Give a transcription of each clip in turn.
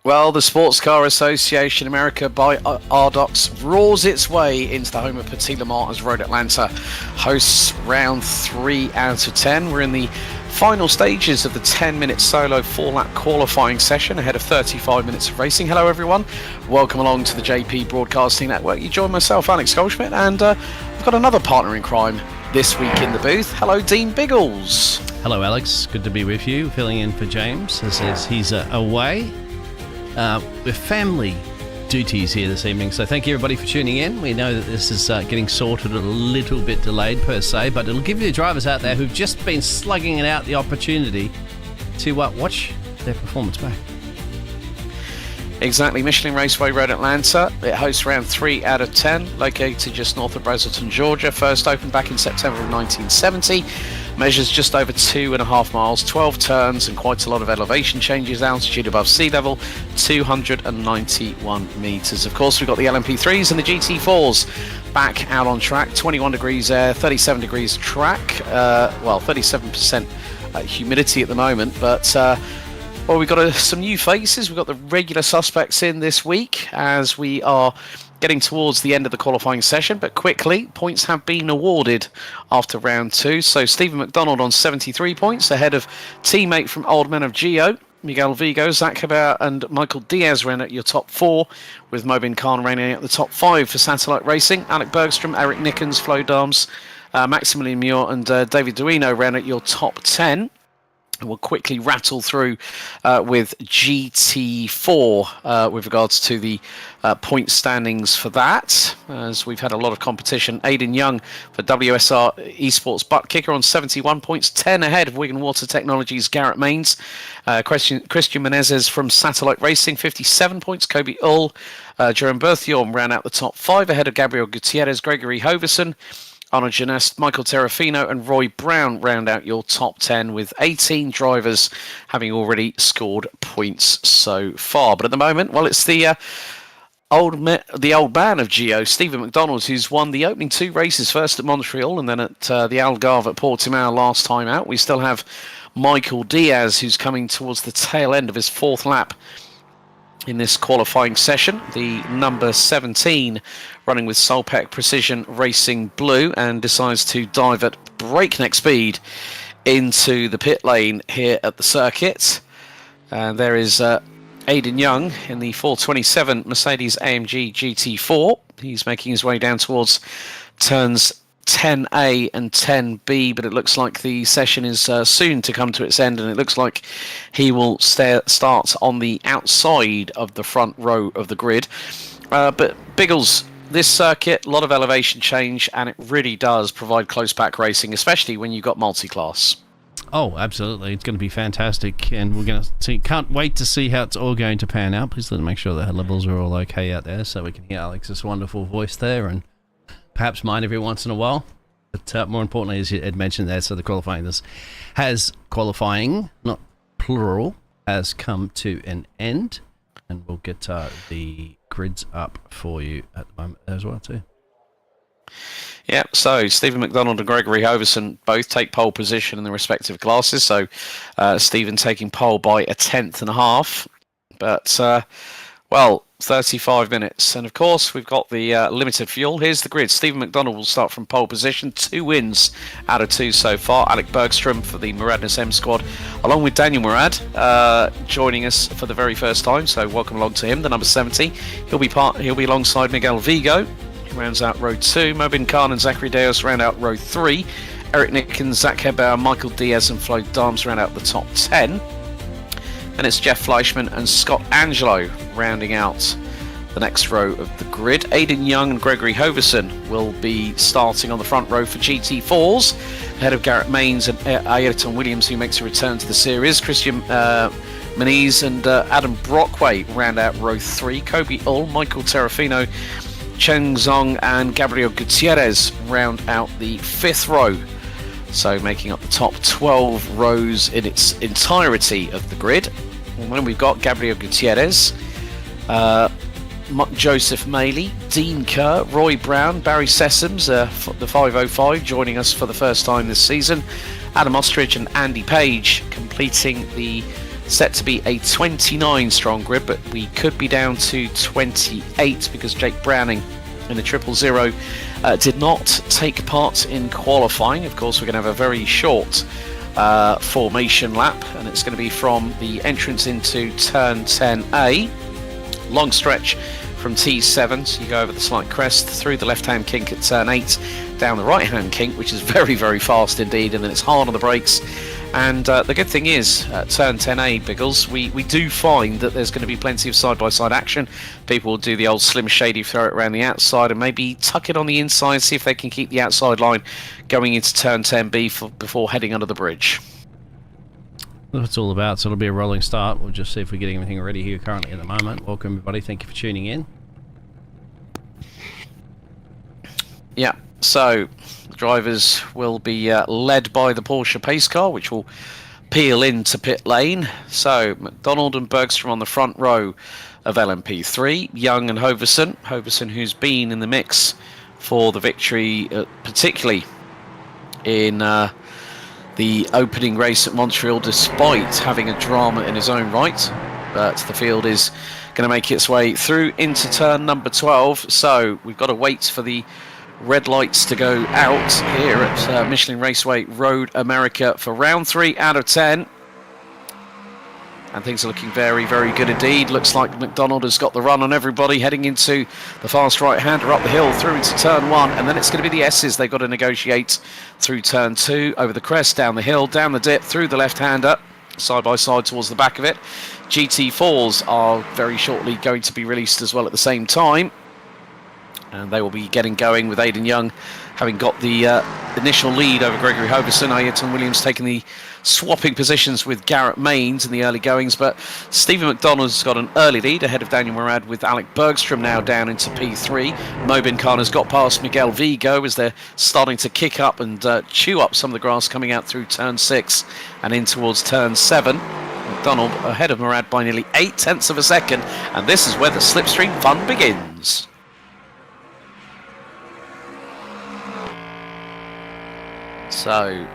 Well, the Sportscar Association America by RDocs roars its way into the home of Petit Le Mans as Road Atlanta hosts round 3 out of 10. We're in the final stages of the 10-minute solo 4-lap qualifying session ahead of 35 minutes of racing. Hello everyone, welcome along to the JP Broadcasting Network. You join myself, Alex Goldschmidt, and we've got another partner in crime this week in the booth. Hello, Dean Biggles. Hello Alex, good to be with you, filling in for James as he's away. With family duties here this evening, so thank you everybody for tuning in. We know that this is getting sorted a little bit delayed per se, but it'll give you the drivers out there who've just been slugging it out the opportunity to watch their performance back. Exactly, Michelin Raceway Road Atlanta. It hosts round 3 out of 10, located just north of Brazelton, Georgia. First opened back in September of 1970. Measures just over 2.5 miles, 12 turns, and quite a lot of elevation changes. Altitude above sea level, 291 metres. Of course, we've got the LMP3s and the GT4s back out on track. 21 degrees air, 37 degrees track. 37% humidity at the moment, but well, we've got some new faces. We've got the regular suspects in this week as we are getting towards the end of the qualifying session, but quickly, points have been awarded after round 2. So Stephen McDonald on 73 points, ahead of teammate from Old Men of Geo, Miguel Vigo. Zach Hebert and Michael Diaz ran at your top 4, with Mobin Khan reigning at the top 5 for Satellite Racing. Alec Bergstrom, Eric Nickens, Flo Dams, Maximilian Muir and David Duino ran at your top 10. We'll quickly rattle through with GT4 with regards to the point standings for that, as we've had a lot of competition. Aidan Young for WSR Esports Butt Kicker on 71 points, 10 ahead of Wigan Water Technologies' Garrett Mains. Christian Menezes from Satellite Racing, 57 points. Kobe Ull, Jerome Berthiaume ran out the top 5 ahead of Gabriel Gutierrez, Gregory Hoverson, Arnold Janest, Michael Terrafino and Roy Brown round out your top 10, with 18 drivers having already scored points so far. But at the moment, well, it's the old man of Geo, Stephen McDonald, who's won the opening 2 races, first at Montreal and then at the Algarve at Portimao last time out. We still have Michael Diaz, who's coming towards the tail end of his 4th lap in this qualifying session, the number 17 running with Solpec Precision Racing Blue, and decides to dive at breakneck speed into the pit lane here at the circuit. And there is Aidan Young in the 427 Mercedes AMG GT4. He's making his way down towards turns 10A and 10B, but it looks like the session is soon to come to its end, and it looks like he will start on the outside of the front row of the grid. But Biggles, this circuit, a lot of elevation change, and it really does provide close back racing, especially when you've got multi-class. Oh, absolutely. It's going to be fantastic, and we're going to see. Can't wait to see how it's all going to pan out. Please let me make sure the levels are all okay out there so we can hear Alex's wonderful voice there, and perhaps mine every once in a while. But more importantly, as you had mentioned there, so the qualifying, not plural, has come to an end. And we'll get the grids up for you at the moment as well, too. Yeah, so Stephen McDonald and Gregory Hoverson both take pole position in the respective classes. So Stephen taking pole by 1/10.5. But, 35 minutes. And of course, we've got the limited fuel. Here's the grid. Stephen McDonald will start from pole position. 2 wins out of 2 so far. Alec Bergstrom for the Muradness M squad, along with Daniel Murad, joining us for the very first time. So welcome along to him, the number 70. He'll be alongside Miguel Vigo, who rounds out row 2. Mobin Khan and Zachary Deos round out row 3. Eric Nickens, Zach Hebert, Michael Diaz and Flo Dams round out the top 10. And it's Jeff Fleischman and Scott Angelo rounding out the next row of the grid. Aidan Young and Gregory Hoverson will be starting on the front row for GT4s, ahead of Garrett Mains and Ayrton Williams, who makes a return to the series. Christian Menez and Adam Brockway round out row 3. Kobe Ull, Michael Terrafino, Cheng Zong and Gabriel Gutierrez round out the 5th row. So making up the top 12 rows in its entirety of the grid. And then we've got Gabriel Gutierrez, Joseph Maley, Dean Kerr, Roy Brown, Barry Sessoms, the 505, joining us for the first time this season. Adam Ostrich and Andy Page completing the set to be a 29 strong grid, but we could be down to 28 because Jake Browning in the 000 did not take part in qualifying. Of course, we're going to have a very short formation lap, and it's going to be from the entrance into turn 10A, long stretch from T7, so you go over the slight crest, through the left-hand kink at turn 8, down the right-hand kink, which is very, very fast indeed, and then it's hard on the brakes. And the good thing is, at turn 10A, Biggles, we do find that there's going to be plenty of side-by-side action. People will do the old Slim Shady, throw it around the outside, and maybe tuck it on the inside, see if they can keep the outside line going into turn 10B before heading under the bridge. That's what it's all about, so it'll be a rolling start. We'll just see if we're getting everything ready here currently at the moment. Welcome, everybody. Thank you for tuning in. Yeah, so drivers will be led by the Porsche pace car, which will peel into pit lane. So McDonald and Bergstrom on the front row of LMP3, Young and Hoverson. Hoverson, who's been in the mix for the victory, particularly in the opening race at Montreal, despite having a drama in his own right. But the field is going to make its way through into turn number 12. So we've got to wait for the red lights to go out here at Michelin Raceway Road America for round 3 out of 10. And things are looking very, very good indeed. Looks like McDonald has got the run on everybody heading into the fast right-hander up the hill through into turn 1. And then it's going to be the S's they've got to negotiate through turn 2, over the crest, down the hill, down the dip, through the left-hander, side by side towards the back of it. GT4s are very shortly going to be released as well at the same time. And they will be getting going with Aidan Young having got the initial lead over Gregory Hoverson. Ayrton Williams taking the swapping positions with Garrett Maines in the early goings, but Stephen McDonald's got an early lead ahead of Daniel Morad, with Alec Bergstrom now down into P3. Mobin Khan has got past Miguel Vigo as they're starting to kick up and chew up some of the grass coming out through turn 6 and in towards turn 7. McDonald ahead of Morad by nearly 0.8 of a second, and this is where the slipstream fun begins. So,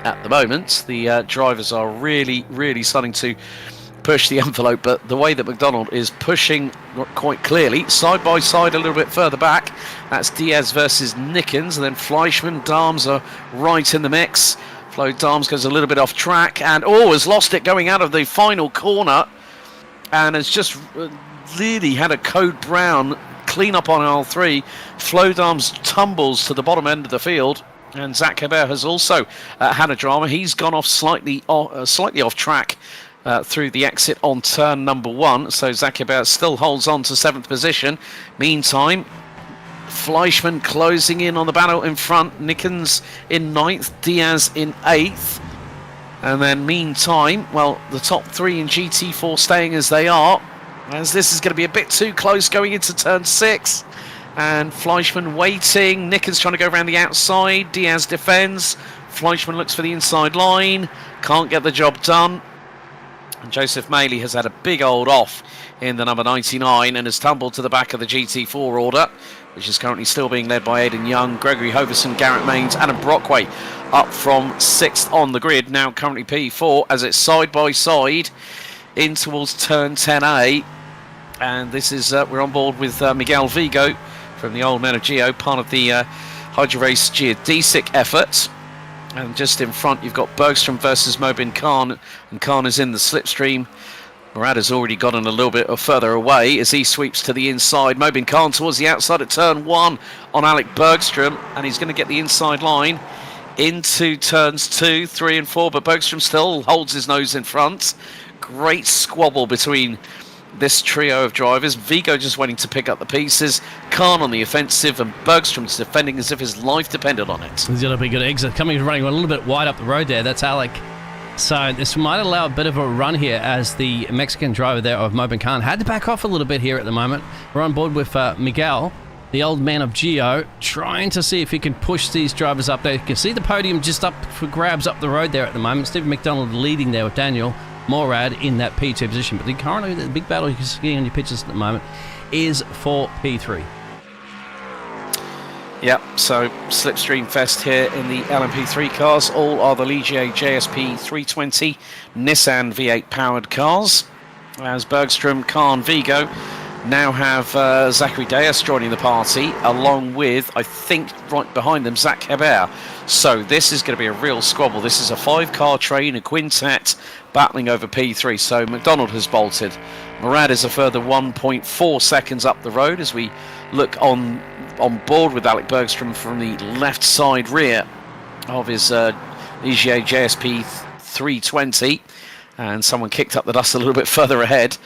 at the moment, the drivers are really, really starting to push the envelope, but the way that McDonald is pushing quite clearly, side by side a little bit further back, that's Diaz versus Nickens, and then Fleischmann, Dahms are right in the mix. Flo Dahms goes a little bit off track, and has lost it going out of the final corner, and has just really had a Code Brown clean up on L3. Flo Dahms tumbles to the bottom end of the field. And Zach Hebert has also had a drama. He's gone off slightly off track through the exit on turn number 1. So Zach Hebert still holds on to 7th position. Meantime, Fleischmann closing in on the battle in front. Nickens in 9th, Diaz in 8th. And then meantime, well, the top 3 in GT4 staying as they are, as this is going to be a bit too close going into turn 6. And Fleischmann waiting, Nickens trying to go around the outside, Diaz defends, Fleischmann looks for the inside line, can't get the job done. And Joseph Maley has had a big old off in the number 99 and has tumbled to the back of the GT4 order, which is currently still being led by Aidan Young, Gregory Hoverson, Garrett Maines, Adam Brockway up from 6th on the grid, now currently P4 as it's side by side in towards turn 10A. And this is, we're on board with Miguel Vigo from the old men of Geo, part of the Hydro Race geodesic effort. And just in front you've got Bergstrom versus Mobin Khan, and Khan is in the slipstream. Morad has already gotten a little bit further away as he sweeps to the inside. Mobin Khan towards the outside at turn 1 on Alec Bergstrom, and he's going to get the inside line into turns 2, 3 and 4, but Bergstrom still holds his nose in front. Great squabble between this trio of drivers. Vigo just waiting to pick up the pieces, Khan on the offensive, and Bergstrom's defending as if his life depended on it. He's got a big good exit, running a little bit wide up the road there. That's Alec. So this might allow a bit of a run here, as the Mexican driver there of Mobin Khan had to back off a little bit here at the moment. We're on board with Miguel, the old man of Geo, trying to see if he can push these drivers up there. You can see the podium just up for grabs up the road there at the moment. Stephen McDonald leading there with Daniel Morad in that P2 position, but currently the big battle you can see on your pictures at the moment is for P3. Yep, so Slipstream Fest here in the LMP3 cars. All are the Ligier JSP 320 Nissan V8 powered cars. As Bergstrom, Khan, Vigo now have Zachary Deus joining the party, along with, I think, right behind them, Zach Hebert. So this is going to be a real squabble. This is a 5-car train, a quintet, battling over P3. So McDonald has bolted. Murad is a further 1.4 seconds up the road as we look on board with Alec Bergstrom from the left side rear of his Ligier JSP 320. And someone kicked up the dust a little bit further ahead.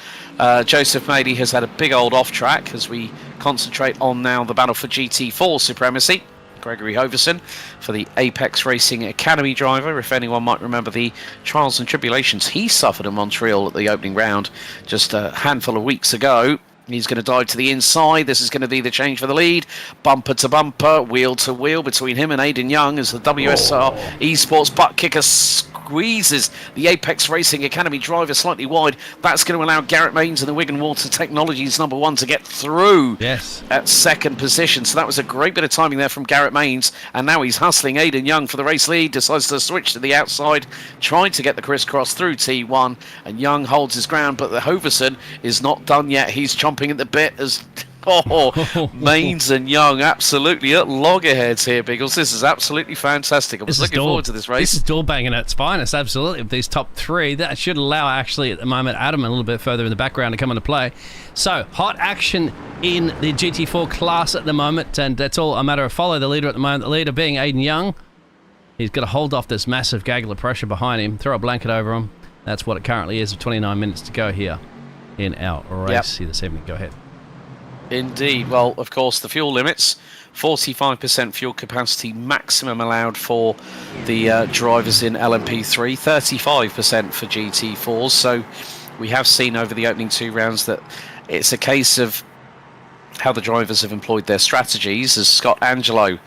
Joseph Mady has had a big old off-track as we concentrate on now the battle for GT4 supremacy. Gregory Hoverson for the Apex Racing Academy driver. If anyone might remember the trials and tribulations he suffered in Montreal at the opening round just a handful of weeks ago. He's going to dive to the inside. This is going to be the change for the lead. Bumper to bumper, wheel to wheel between him and Aidan Young as the WSR Esports butt kicker squeezes the Apex Racing Academy driver slightly wide. That's going to allow Garrett Mains and the Wigan Water Technologies #1 to get through at second position. So that was a great bit of timing there from Garrett Mains. And now he's hustling Aidan Young for the race lead. Decides to switch to the outside, trying to get the crisscross through T1. And Young holds his ground, but the Hoverson is not done yet. He's chomping at the bit as Mains and Young absolutely at loggerheads here, Biggles. This is absolutely fantastic. I was looking forward to this race. This is door banging at its finest, absolutely. With these top three, that should allow actually at the moment Adam a little bit further in the background to come into play. So hot action in the GT4 class at the moment, and that's all a matter of follow the leader at the moment. The leader being Aidan Young. He's got to hold off this massive gaggle of pressure behind him, throw a blanket over him. That's what it currently is, with 29 minutes to go here in our race here this evening. Go ahead. Indeed. Well, of course, the fuel limits, 45% fuel capacity maximum allowed for the drivers in LMP3, 35% for GT4s. So we have seen over the opening 2 rounds that it's a case of how the drivers have employed their strategies, as Scott Angelo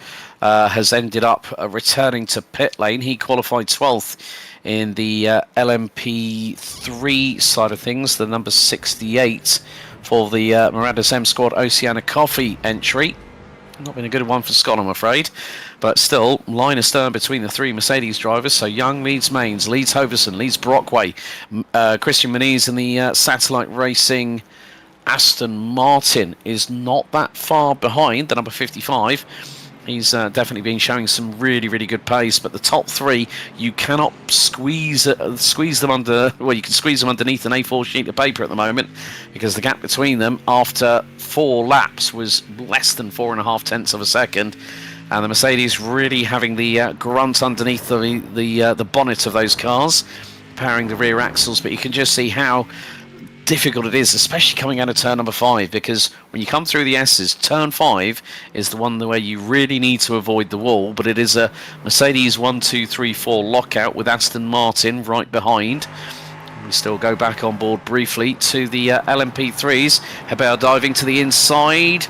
has ended up returning to pit lane. He qualified 12th in the LMP3 side of things, the number 68 for the Miranda's M Squad Oceana Coffee entry. Not been a good one for Scott, I'm afraid. But still, line astern between the 3 Mercedes drivers. So Young leads Mains, leads Hoverson, leads Brockway. Christian Muniz in the Satellite Racing Aston Martin is not that far behind the number 55. He's definitely been showing some really, really good pace. But the top 3, you cannot squeeze them under. Well, you can squeeze them underneath an A4 sheet of paper at the moment, because the gap between them after 4 laps was less than 4.5 tenths of a second. And the Mercedes really having the grunt underneath the bonnet of those cars, powering the rear axles. But you can just see how difficult it is, especially coming out of turn number 5, because when you come through the S's, turn 5 is the one where you really need to avoid the wall, but it is a Mercedes 1, 2, 3, 4 lockout with Aston Martin right behind. We still go back on board briefly to the LMP3s. Hebert diving to the inside,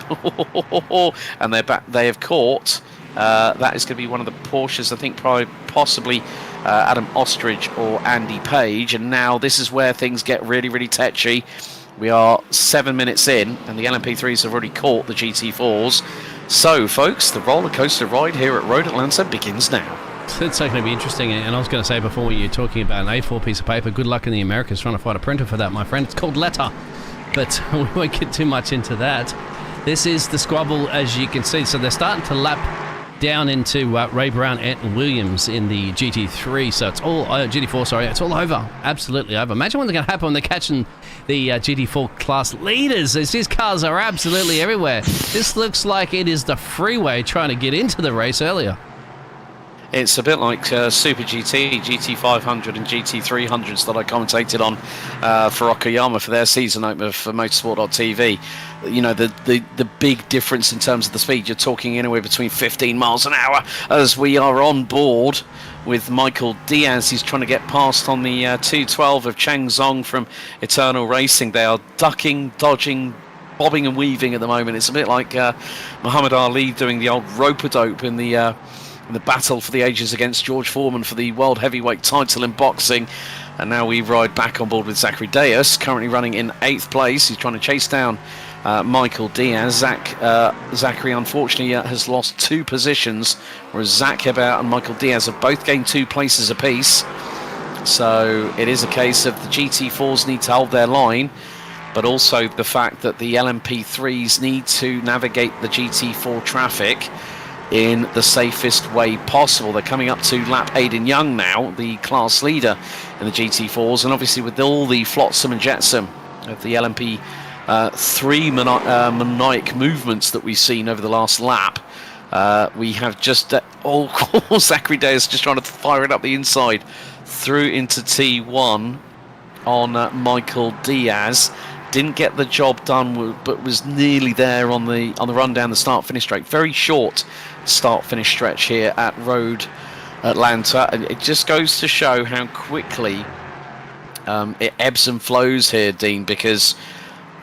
and they're back. They have caught. That is going to be one of the Porsches, I think, possibly Adam Ostrich or Andy Page. And now this is where things get really, really tetchy. We are 7 minutes in, and the LMP3s have already caught the GT4s. So, folks, the roller coaster ride here at Road Atlanta begins now. It's going to be interesting, and I was going to say before, you're talking about an A4 piece of paper, good luck in the Americas trying to find a printer for that, my friend. It's called letter, but we won't get too much into that. This is the squabble, as you can see. So they're starting to lap down into Ray Brown, Anton Williams in the GT3, so it's all GT4. Sorry, it's all over, absolutely over. Imagine what's going to happen when they're catching the GT4 class leaders. As these cars are absolutely everywhere. This looks like it is the freeway trying to get into the race earlier. It's a bit like Super GT, GT500 and GT300s that I commentated on for Okayama for their season opener for Motorsport.tv. You know, the big difference in terms of the speed, you're talking anywhere between 15 miles an hour as we are on board with Michael Diaz. He's trying to get past on the 212 of Chang Zong from Eternal Racing. They are ducking, dodging, bobbing and weaving at the moment. It's a bit like Muhammad Ali doing the old rope-a-dope in the battle for the ages against George Foreman for the world heavyweight title in boxing. And now we ride back on board with Zachary Deus, currently running in 8th place. He's trying to chase down Michael Diaz. Zachary unfortunately has lost 2 positions, whereas Zach Hebert and Michael Diaz have both gained 2 places apiece. So it is a case of the GT4s need to hold their line, but also the fact that the LMP3s need to navigate the GT4 traffic in the safest way possible. They're coming up to lap Aidan Young now, the class leader in the GT4s, and obviously with all the flotsam and jetsam of the LMP3 maniac movements that we've seen over the last lap, we have just Zachary Day is just trying to fire it up the inside through into T1 on Michael Diaz. Didn't get the job done, but was nearly there on the run down the start-finish straight. Very short start-finish stretch here at Road Atlanta, and it just goes to show how quickly it ebbs and flows here, Dean, because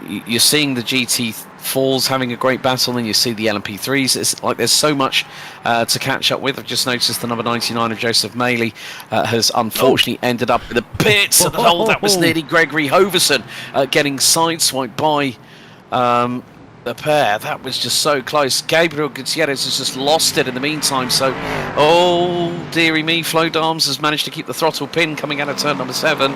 you're seeing the GT4s having a great battle, and you see the LMP3s. It's like there's so much to catch up with. I've just noticed the number 99 of Joseph Maley has unfortunately ended up in the pits. And that was nearly Gregory Hoverson getting sideswiped by the pair. That was just so close. Gabriel Gutierrez has just lost it in the meantime. So, oh dearie me, Flo Darms has managed to keep the throttle pin coming out of turn number 7.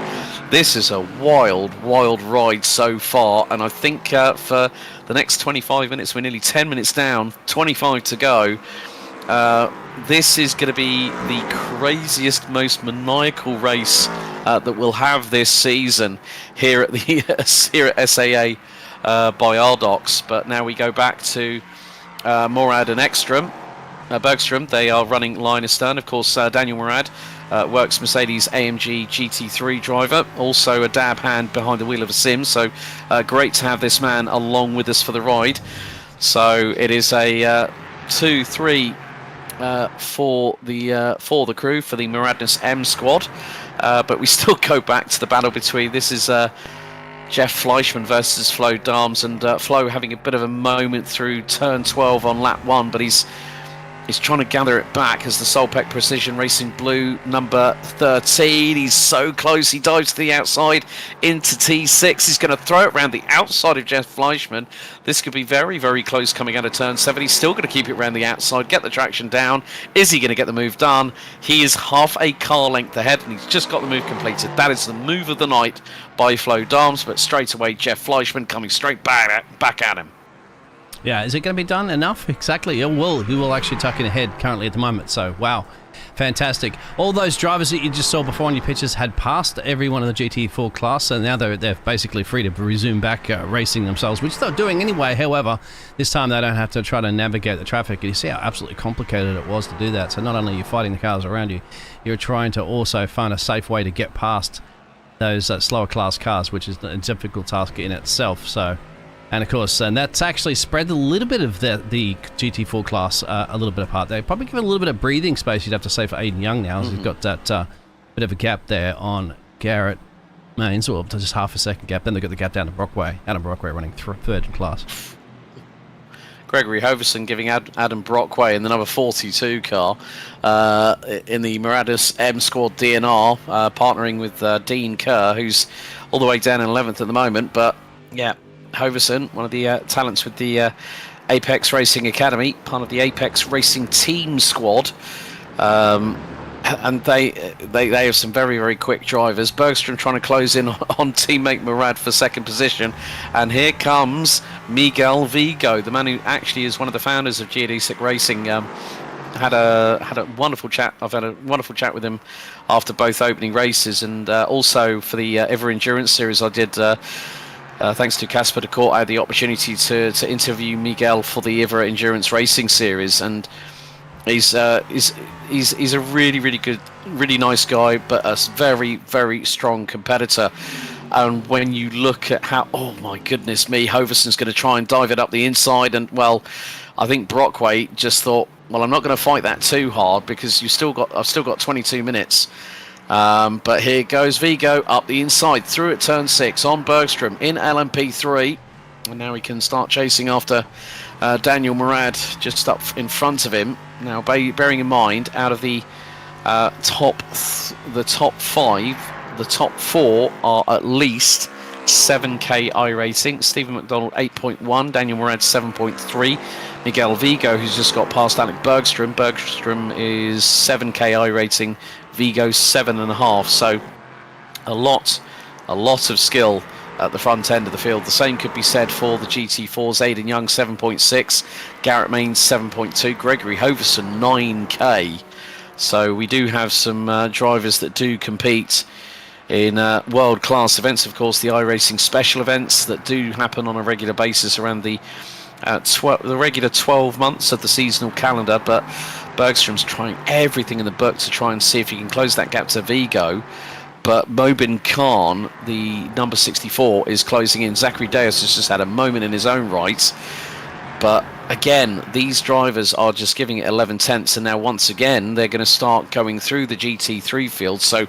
This is a wild ride so far, and I think for the next 25 minutes, we're nearly 10 minutes down, 25 to go. This is going to be the craziest, most maniacal race that we'll have this season here at SAA by Ardox. But now we go back to Morad and Bergstrom. They are running line astern. Of course, Daniel Morad works Mercedes AMG GT3 driver, also a dab hand behind the wheel of a sim. So great to have this man along with us for the ride. So it is a 2-3 for the crew, for the Muradness M squad. But we still go back to the battle between, this is Jeff Fleischmann versus Flo Darms, and Flo having a bit of a moment through turn 12 on lap 1, but he's trying to gather it back as the Solpec Precision Racing Blue number 13. He's so close. He dives to the outside into T6. He's going to throw it around the outside of Jeff Fleischmann. This could be very, very close coming out of turn 7. He's still going to keep it around the outside, get the traction down. Is he going to get the move done? He is half a car length ahead, and he's just got the move completed. That is the move of the night by Flo Darms, but straight away Jeff Fleischmann coming straight back at him. Yeah, is it going to be done enough? Exactly. It will. We will actually tuck in ahead currently at the moment. So, wow. Fantastic. All those drivers that you just saw before on your pictures had passed every one of the GT4 class, and now they're basically free to resume back racing themselves, which they're doing anyway. However, this time they don't have to try to navigate the traffic. And you see how absolutely complicated it was to do that. So not only are you fighting the cars around you, you're trying to also find a safe way to get past those slower class cars, which is a difficult task in itself. So... And of course, and that's actually spread a little bit of the GT4 class a little bit apart. They probably give it a little bit of breathing space, you'd have to say, for Aidan Young now, as we've got that bit of a gap there on Garrett Mains, or just half a second gap. Then they've got the gap down to Brockway. Adam Brockway running third in class. Gregory Hoverson giving Adam Brockway in the number 42 car in the Muradness M Squad DNR, partnering with Dean Kerr, who's all the way down in 11th at the moment. But yeah, Hoverson, one of the talents with the Apex Racing Academy, part of the Apex Racing Team squad, and they have some very, very quick drivers. Bergstrom trying to close in on teammate Murad for second position, and here comes Miguel Vigo, the man who actually is one of the founders of GT4 Racing. Had a wonderful chat. I've had a wonderful chat with him after both opening races, and also for the Ever Endurance Series I did. Thanks to Casper de Court, I had the opportunity to interview Miguel for the Ever Endurance Racing Series, and he's a really, really good, really nice guy, but a very, very strong competitor. And when you look at how, oh my goodness me, Hoverson's going to try and dive it up the inside, and well, I think Brockway just thought, well, I'm not going to fight that too hard because I've still got 22 minutes. But here goes Vigo up the inside through at turn 6 on Bergstrom in LMP3, and now he can start chasing after Daniel Murad just up in front of him. Now, bearing in mind, out of the top 5, the top 4 are at least 7K iRacing. Stephen McDonald 8.1, Daniel Morad 7.3, Miguel Vigo, who's just got past Alec Bergstrom. Bergstrom is 7K iRacing, Vigo 7.5. So a lot of skill at the front end of the field. The same could be said for the GT4s. Aidan Young 7.6, Garrett Mains 7.2, Gregory Hoverson 9K. So we do have some drivers that do compete in world-class events. Of course, the iRacing special events that do happen on a regular basis around the regular 12 months of the seasonal calendar. But Bergstrom's trying everything in the book to try and see if he can close that gap to Vigo. But Mobin Khan, the number 64, is closing in. Zachary Deus has just had a moment in his own right. But again, these drivers are just giving it 11 tenths. And now once again, they're going to start going through the GT3 field. So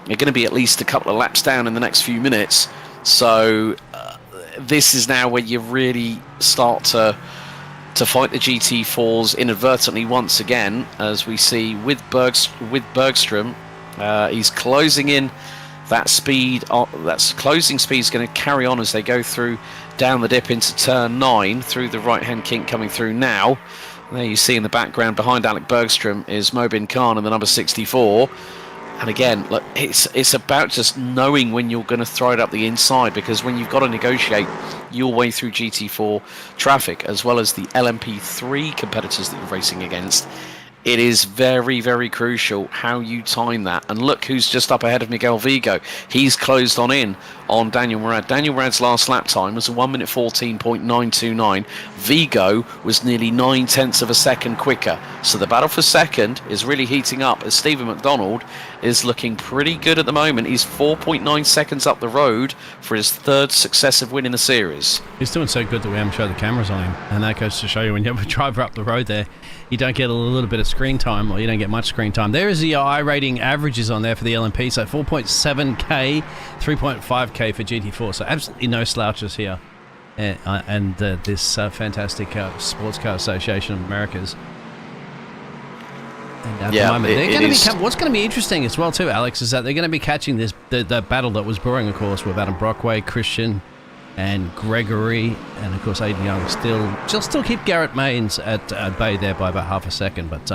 they're going to be at least a couple of laps down in the next few minutes. So this is now where you really start to fight the GT4s inadvertently once again, as we see with Bergstrom. He's closing in that speed. That closing speed is going to carry on as they go through down the dip into turn 9 through the right-hand kink coming through now. There you see in the background behind Alec Bergstrom is Mobin Khan and the number 64. And again, look, it's about just knowing when you're going to throw it up the inside, because when you've got to negotiate your way through GT4 traffic as well as the LMP3 competitors that you're racing against, it is very, very crucial how you time that. And look who's just up ahead of Miguel Vigo. He's closed on Daniel Morad. Daniel Morad's last lap time was a 1 minute 14.929. Vigo was nearly 9 tenths of a second quicker. So the battle for second is really heating up, as Stephen McDonald is looking pretty good at the moment. He's 4.9 seconds up the road for his third successive win in the series. He's doing so good that we haven't showed the cameras on him. And that goes to show you, when you have a driver up the road there, you don't get a little bit of screen time, or you don't get much screen time. There is the iRating averages on there for the LMP. So 4.7K, 3.5K for GT4. So absolutely no slouches here. And this fantastic Sportscar Association Americas. And at the moment, they're going to be. What's going to be interesting as well too, Alex, is that they're going to be catching this the battle that was brewing, of course, with Adam Brockway, Christian, and Gregory, and of course Aidan Young still keep Garrett Mains at bay there by about half a second, but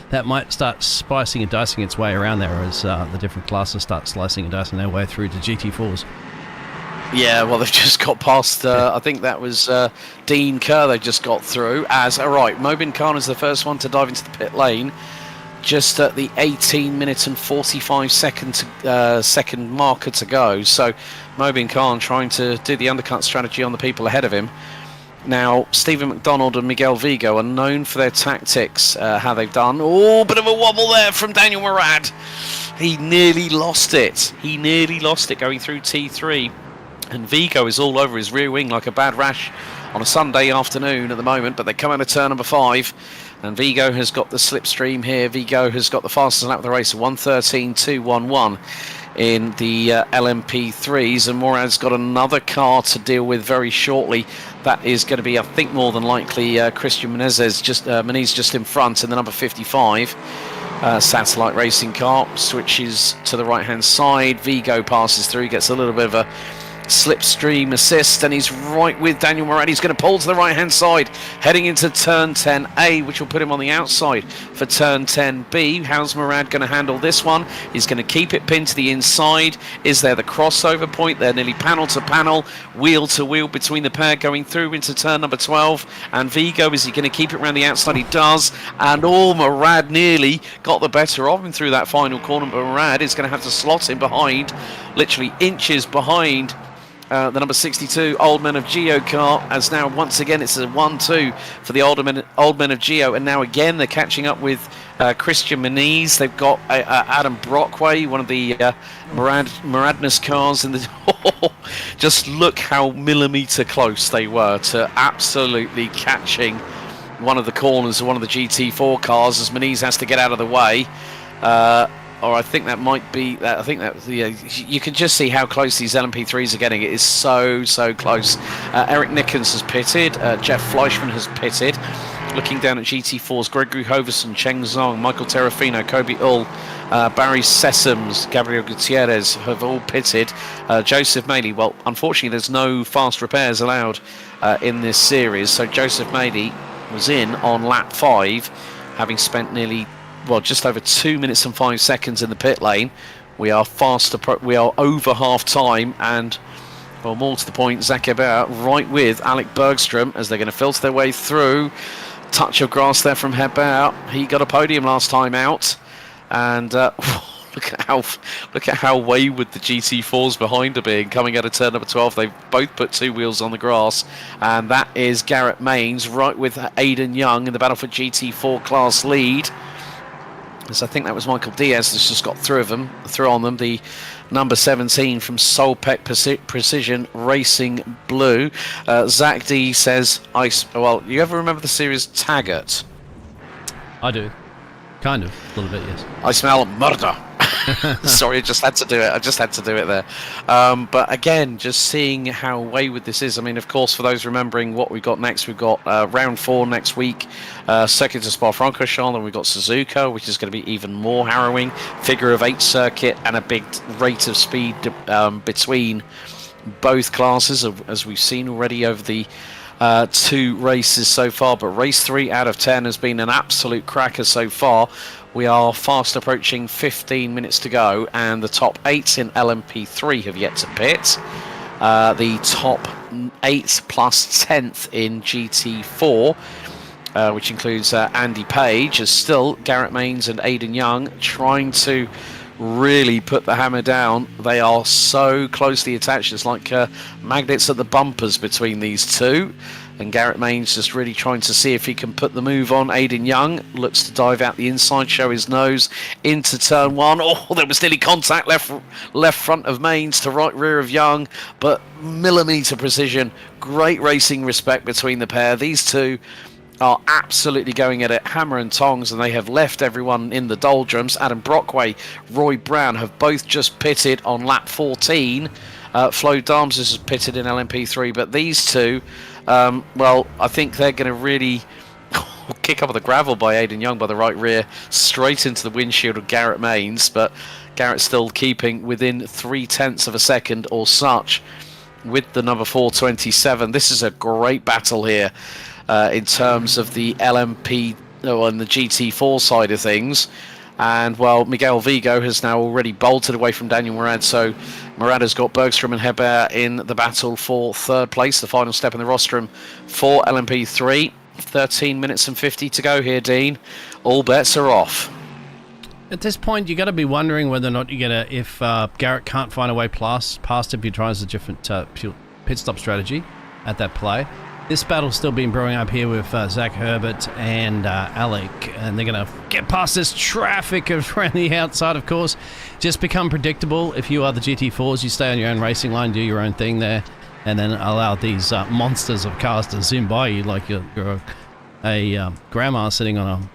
that might start spicing and dicing its way around there as the different classes start slicing and dicing their way through to GT4s. Yeah, well, they've just got past, I think that was Dean Kerr they just got through. Right, Mobin Khan is the first one to dive into the pit lane, just at the 18 minute and 45 second marker to go. So Mobin Khan trying to do the undercut strategy on the people ahead of him. Now, Stephen McDonald and Miguel Vigo are known for their tactics, how they've done. Oh, bit of a wobble there from Daniel Morad. He nearly lost it. Going through T3. And Vigo is all over his rear wing like a bad rash on a Sunday afternoon at the moment, but they come out of turn number 5. And Vigo has got the slipstream here. Vigo has got the fastest lap of the race, 1:13.211 in the LMP3s. And Morad's got another car to deal with very shortly. That is going to be, I think, more than likely Christian Menezes, Menez just in front in the number 55. Satellite racing car switches to the right-hand side. Vigo passes through, gets a little bit of a slipstream assist, and he's right with Daniel Morad. He's going to pull to the right hand side heading into turn 10A, which will put him on the outside for turn 10B. How's Morad going to handle this one? He's going to keep it pinned to the inside. Is there the crossover point? They're nearly panel to panel, wheel to wheel between the pair going through into turn number 12. And Vigo, is he going to keep it around the outside? He does. And Morad nearly got the better of him through that final corner, but Morad is going to have to slot in behind, literally inches behind the number 62 Old Men of Geo car, as now once again it's a 1-2 for the Old Men of Geo, and now again they're catching up with Christian Menez. They've got Adam Brockway, one of the Moradness cars in the just look how millimetre close they were to absolutely catching one of the corners of one of the GT4 cars, as Menez has to get out of the way. Or I think that might be. I think that you can just see how close these LMP3s are getting. It is so close. Eric Nickens has pitted. Jeff Fleischman has pitted. Looking down at GT4s, Gregory Hoverson, Cheng Zhong, Michael Terrafino, Kobe Ull, Barry Sessoms, Gabriel Gutierrez have all pitted. Joseph Maley, well, unfortunately, there's no fast repairs allowed in this series. So Joseph Maley was in on lap 5, having spent just over 2 minutes and 5 seconds in the pit lane. We are we are over half time, and well, more to the point, Zach Hebert right with Alec Bergstrom as they're going to filter their way through. Touch of grass there from Hebert. He got a podium last time out, and look at how wayward the GT4s behind are being. Coming out of turn number 12, they've both put 2 wheels on the grass, and that is Garrett Mains right with Aidan Young in the battle for GT4 class lead. As I think that was Michael Diaz that's just got through on them. The number 17 from Solpec Precision Racing Blue. Zach D says, well, you ever remember the series Taggart? I do. Kind of. A little bit, yes. I smell murder. Sorry, I just had to do it there. But again, just seeing how wayward this is. I mean, of course, for those remembering what we've got next, we've got round 4 next week, Circuit de Spa-Francorchamps, and we've got Suzuka, which is going to be even more harrowing. Figure of 8 circuit and a big rate of speed between both classes, as we've seen already over the 2 races so far. But race 3 out of 10 has been an absolute cracker so far. We are fast approaching 15 minutes to go, and the top 8 in LMP3 have yet to pit. The top 8 plus 10th in GT4, which includes Andy Page, is still Garrett Mains and Aidan Young trying to really put the hammer down. They are so closely attached. It's like magnets at the bumpers between these two. And Garrett Mains just really trying to see if he can put the move on. Aidan Young looks to dive out the inside, show his nose into turn 1. Oh, there was nearly contact left front of Mains to right rear of Young, but millimetre precision. Great racing respect between the pair. These two are absolutely going at it, hammer and tongs, and they have left everyone in the doldrums. Adam Brockway, Roy Brown have both just pitted on lap 14. Flo Darms has pitted in LMP3, but these two, well, I think they're going to really kick up the gravel by Aidan Young by the right rear, straight into the windshield of Garrett Mains, but Garrett's still keeping within 0.3 of a second or such with the number 427. This is a great battle here in terms of the LMP and the GT4 side of things. And, well, Miguel Vigo has now already bolted away from Daniel Murad, so Murad has got Bergstrom and Hebert in the battle for 3rd place, the final step in the rostrum for LMP3. 13 minutes and 50 to go here, Dean. All bets are off. At this point, you got to be wondering whether or not you get if Garrett can't find a way past if he tries a different pit stop strategy at that play. This battle's still been brewing up here with Zach Herbert and Alec, and they're going to get past this traffic around the outside, of course. Just become predictable. If you are the GT4s, you stay on your own racing line, do your own thing there, and then allow these monsters of cars to zoom by you like you're a grandma sitting on a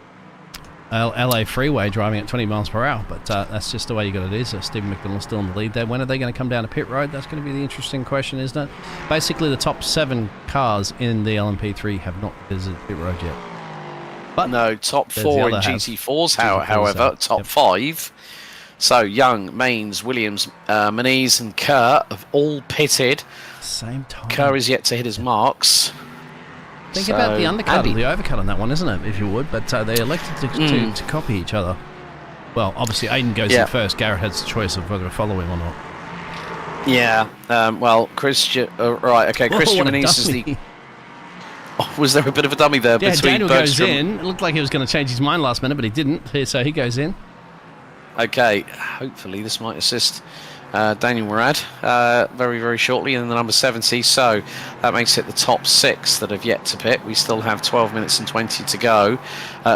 LA freeway driving at 20 miles per hour. But that's just the way you got to do. So Stephen McDonald's still in the lead there. When are they going to come down to pit road? That's going to be the interesting question, isn't it? Basically, the top 7 cars in the LMP3 have not visited pit road yet. But no, top 4 in GT4s, however, top 5. So Young, Mains, Williams, Moniz and Kerr have all pitted. Same time. Kerr is yet to hit his marks. Think about the undercut or the overcut on that one, isn't it, if you would? But they elected to copy each other. Well, obviously, Aidan goes in first. Garrett has the choice of whether to follow him or not. Yeah. Well, Christian... right, okay. Christian Moniz is the... Oh, was there a bit of a dummy there between Daniel Bergstrom? goes in. It looked like he was going to change his mind last minute, but he didn't. So he goes in. Okay. Hopefully, this might assist Daniel Murad very, very shortly in the number 70. So that makes it the top 6 that have yet to pit. We still have 12 minutes and 20 to go.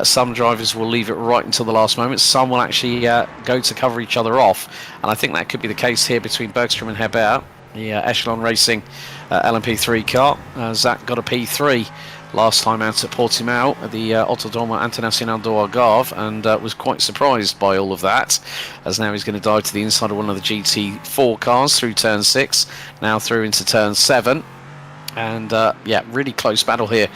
Some drivers will leave it right until the last moment. Some will actually go to cover each other off. And I think that could be the case here between Bergstrom and Hebert. The Echelon Racing LMP3 car. Zach got a P3 last time out at Portimao at the Autodromo Internacional do Algarve, and was quite surprised by all of that, as now he's going to dive to the inside of one of the GT4 cars through turn 6, now through into turn 7, and yeah, really close battle here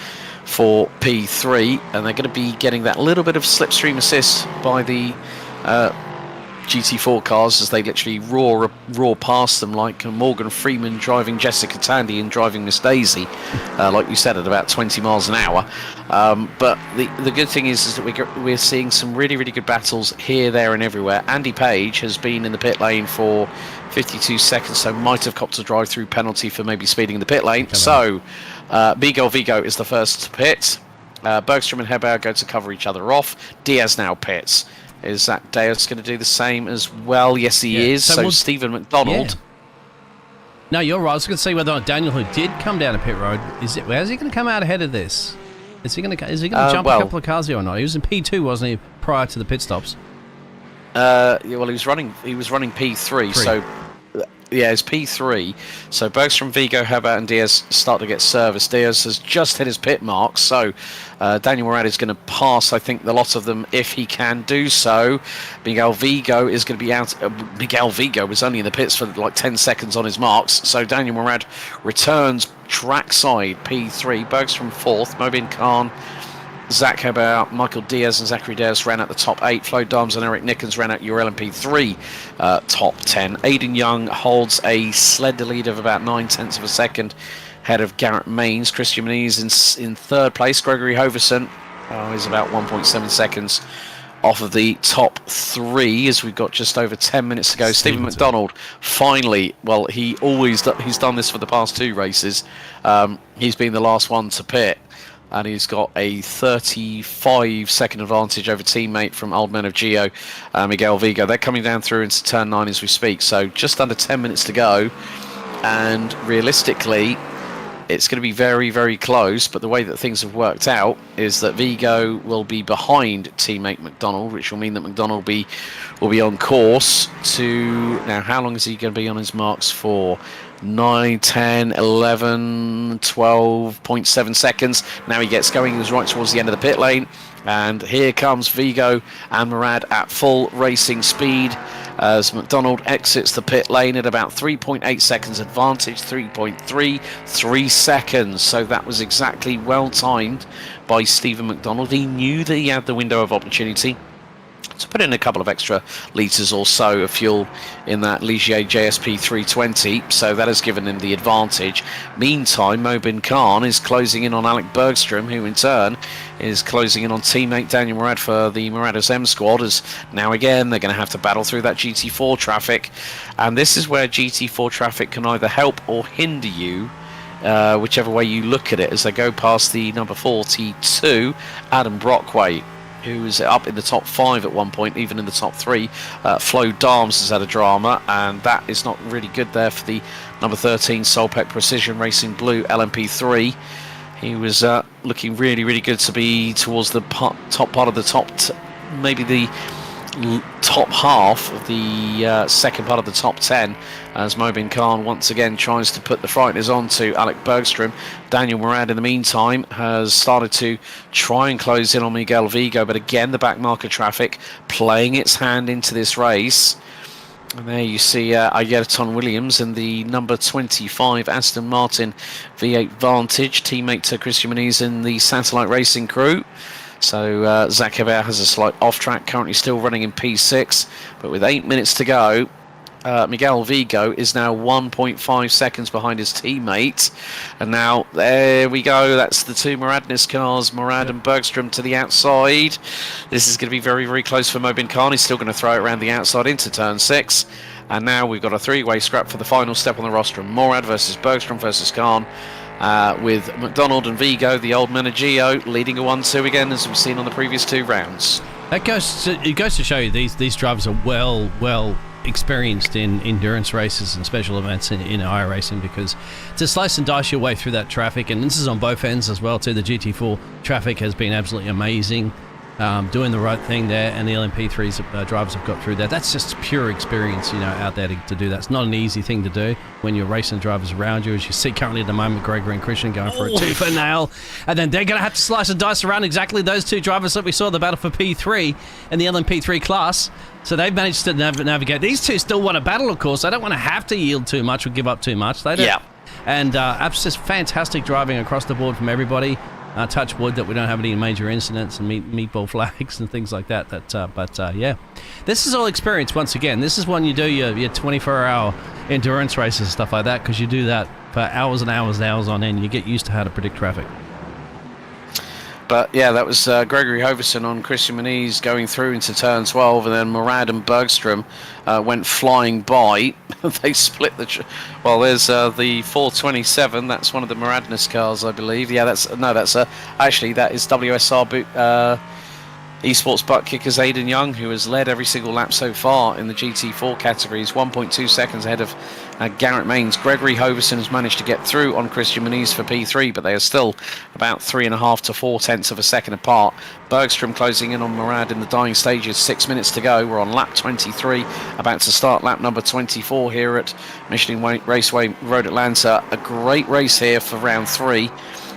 for P3, and they're going to be getting that little bit of slipstream assist by the GT4 cars as they literally roar past them, like Morgan Freeman driving Jessica Tandy and driving Miss Daisy, like you said, at about 20 miles an hour. But the good thing is that we're seeing some really, really good battles here, there and everywhere. Andy Page has been in the pit lane for 52 seconds, so might have copped a drive-through penalty for maybe speeding in the pit lane. So Miguel Vigo is the first to pit. Bergstrom and Hebauer go to cover each other off. Diaz now pits. Is Zach Diaz going to do the same as well? Yes, he is. So Stephen McDonald. Yeah. No, you're right. I was going to say whether or not Daniel, who did come down to pit road, where's he going to come out ahead of this? Is he going to jump a couple of cars here or not? He was in P2, wasn't he, prior to the pit stops? Yeah, well, he was running P3, so yeah, it's P3. So Bergstrom, Vigo, Hebauer and Diaz start to get service. Diaz has just hit his pit mark, so Daniel Morad is going to pass, I think, the lot of them if he can do so. Miguel Vigo is going to be out. Miguel Vigo was only in the pits for like 10 seconds on his marks, so Daniel Morad returns trackside P3. Bergstrom fourth, Mobin Khan, Zach Hebauer, Michael Diaz and Zachary Diaz ran out the top 8. Flo Dams and Eric Nickens ran out your LMP3 top 10. Aidan Young holds a sled lead of about 9/10 of a second ahead of Garrett Maines. Christian Muniz in third place. Gregory Hoverson is about 1.7 seconds off of the top 3 as we've got just over 10 minutes to go. Stephen McDonald finally, well, he's done this for the past 2 races. He's been the last one to pit, and he's got a 35-second advantage over teammate from Old Men of Geo, Miguel Vigo. They're coming down through into turn 9 as we speak, so just under 10 minutes to go, and realistically it's going to be very, very close. But the way that things have worked out is that Vigo will be behind teammate McDonald, which will mean that McDonald will be on course to, now how long is he going to be on his marks for? 9, 10, 11, 12.7 seconds. Now he gets going. He was right towards the end of the pit lane. And here comes Vigo and Morad at full racing speed as McDonald exits the pit lane at about 3.8 seconds advantage, 3.33 seconds. So that was exactly well timed by Stephen McDonald. He knew that he had the window of opportunity to put in a couple of extra litres or so of fuel in that Ligier JSP 320, so that has given him the advantage. Meantime, Mobin Khan is closing in on Alec Bergstrom, who in turn is closing in on teammate Daniel Morad for the Morados M squad, as now again they're going to have to battle through that GT4 traffic, and this is where GT4 traffic can either help or hinder you, whichever way you look at it, as they go past the number 42, Adam Brockway, who was up in the top 5 at one point, even in the top 3. Flo Dams has had a drama, and that is not really good there for the number 13 Solpec Precision Racing Blue LMP3. He was looking really, really good to be towards the top part of the maybe the top half of the second part of the top 10, as Mobin Khan once again tries to put the frighteners on to Alec Bergstrom. Daniel Morad in the meantime has started to try and close in on Miguel Vigo, but again the back marker traffic playing its hand into this race. And there you see Ayrton Williams and the number 25 Aston Martin V8 Vantage, teammate to Christian Muniz in the Satellite Racing crew. So Zach Hebauer has a slight off track, currently still running in P6, but with 8 minutes to go, Miguel Vigo is now 1.5 seconds behind his teammate. And now there we go, that's the 2 Moradness cars, Morad and Bergstrom to the outside. This is going to be very, very close for Mobin Khan. He's still going to throw it around the outside into turn 6. And now we've got a 3-way scrap for the final step on the rostrum. Morad versus Bergstrom versus Khan. With McDonald and Vigo, the old men of Geo, leading a 1-2 again, as we've seen on the previous 2 rounds. It goes to show you these drivers are well experienced in endurance races and special events in iRacing, because to slice and dice your way through that traffic, and this is on both ends as well too. The GT4 traffic has been absolutely amazing, doing the right thing there, and the LMP3's drivers have got through that. That's just pure experience, out there to do that. It's not an easy thing to do when you're racing drivers around you, as you see currently at the moment, Gregory and Christian going for a tooth and nail, and then they're going to have to slice and dice around exactly those 2 drivers that we saw the battle for P3 in the LMP3 class. So they've managed to navigate. These 2 still want to battle, of course. They don't want to have to yield too much or give up too much. They don't. Yeah. And just fantastic driving across the board from everybody. touch wood that we don't have any major incidents and meatball flags and things like that. Yeah, this is all experience once again. This is when you do your 24-hour endurance races and stuff like that, because you do that for hours and hours and hours on end. You get used to how to predict traffic. But yeah, that was Gregory Hoverson on Christian Muniz going through into turn 12, and then Murad and Bergstrom went flying by. They split the... Well, there's the 427. That's one of the Muradness cars, I believe. Yeah, actually, that is WSR Esports butt kickers Aidan Young, who has led every single lap so far in the GT4 categories, 1.2 seconds ahead of Garrett Mains. Gregory Hoverson has managed to get through on Christian Muniz for P3, but they are still about 3.5 to 4 tenths of a second apart. Bergstrom closing in on Murad in the dying stages. 6 minutes to go. We're on lap 23, about to start lap number 24 here at Michelin Raceway Road Atlanta. A great race here for round 3.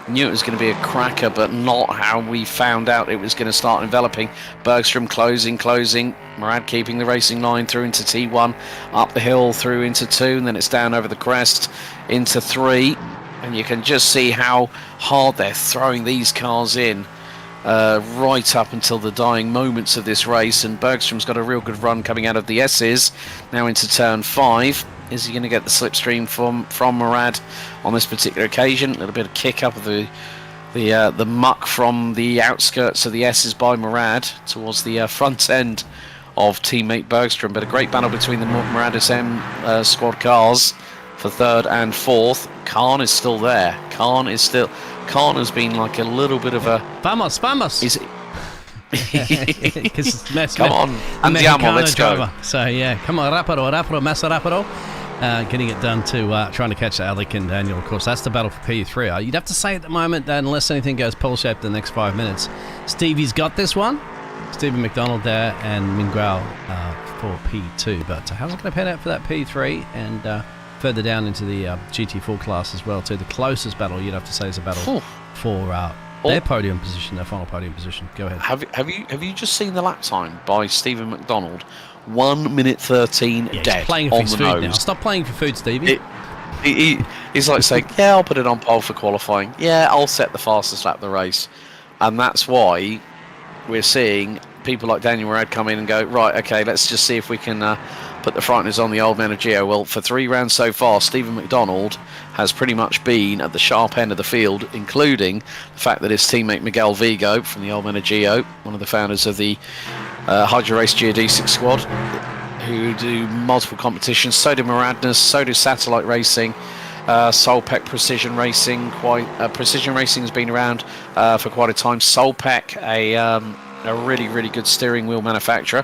Knew it was going to be a cracker, but not how we found out it was going to start enveloping. Bergstrom closing. Murad keeping the racing line through into T1, up the hill through into 2, and then it's down over the crest into 3. And you can just see how hard they're throwing these cars in right up until the dying moments of this race. And Bergstrom's got a real good run coming out of the S's, now into turn 5. Is he going to get the slipstream from Murad on this particular occasion? A little bit of kick up of the muck from the outskirts of the S's by Murad towards the front end of teammate Bergstrom. But a great battle between the Murad SM squad cars for 3rd and 4th. Khan is still there. Khan has been like a little bit of a... Vamos! Is it? Come on, Andiamo, let's driver. go. So yeah, come on, rapido, massa rapido. Getting it done to trying to catch Alec and Daniel. Of course, that's the battle for P3. You'd have to say at the moment that unless anything goes pole-shaped in the next 5 minutes, Stevie's got this one. Stephen McDonald there and Mingrel for P2. But how's it going to pan out for that P3 and further down into the GT4 class as well too? The closest battle you'd have to say is a battle for their podium position, their final podium position. Go ahead. Have you just seen the lap time by Stephen McDonald? 1 minute 13 dead playing on for the food nose. Now. Stop playing for food, Stevie. He's like saying, yeah, I'll put it on pole for qualifying. Yeah, I'll set the fastest lap of the race. And that's why we're seeing people like Daniel Murad come in and go, right, okay, let's just see if we can put the frighteners on the old man of Gio. Well, for 3 rounds so far, Stephen McDonald has pretty much been at the sharp end of the field, including the fact that his teammate Miguel Vigo from the old man of Gio, one of the founders of the Hydro Race Geodesic squad, who do multiple competitions. So do Muradness, so do Satellite Racing, Solpec Precision Racing. Precision Racing has been around for quite a time. Solpec, a really good steering wheel manufacturer.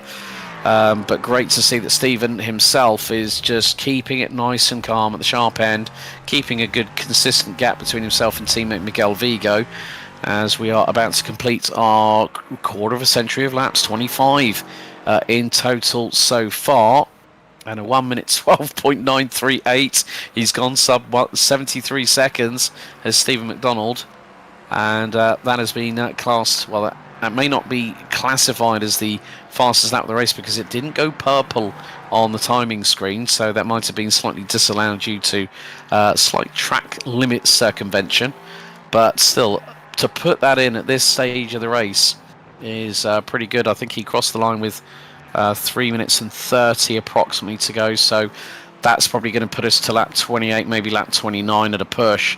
But great to see that Stephen himself is just keeping it nice and calm at the sharp end, keeping a good consistent gap between himself and teammate Miguel Vigo, as we are about to complete our quarter of a century of laps, 25 in total so far, and a 1 minute 12.938. He's gone sub 73 seconds as Stephen McDonald, and that has been classed, well, that may not be classified as the fastest lap of the race because it didn't go purple on the timing screen, so that might have been slightly disallowed due to slight track limit circumvention. But still, to put that in at this stage of the race is pretty good. I think he crossed the line with 3 minutes and 30 approximately to go, so that's probably going to put us to lap 28, maybe lap 29 at a push.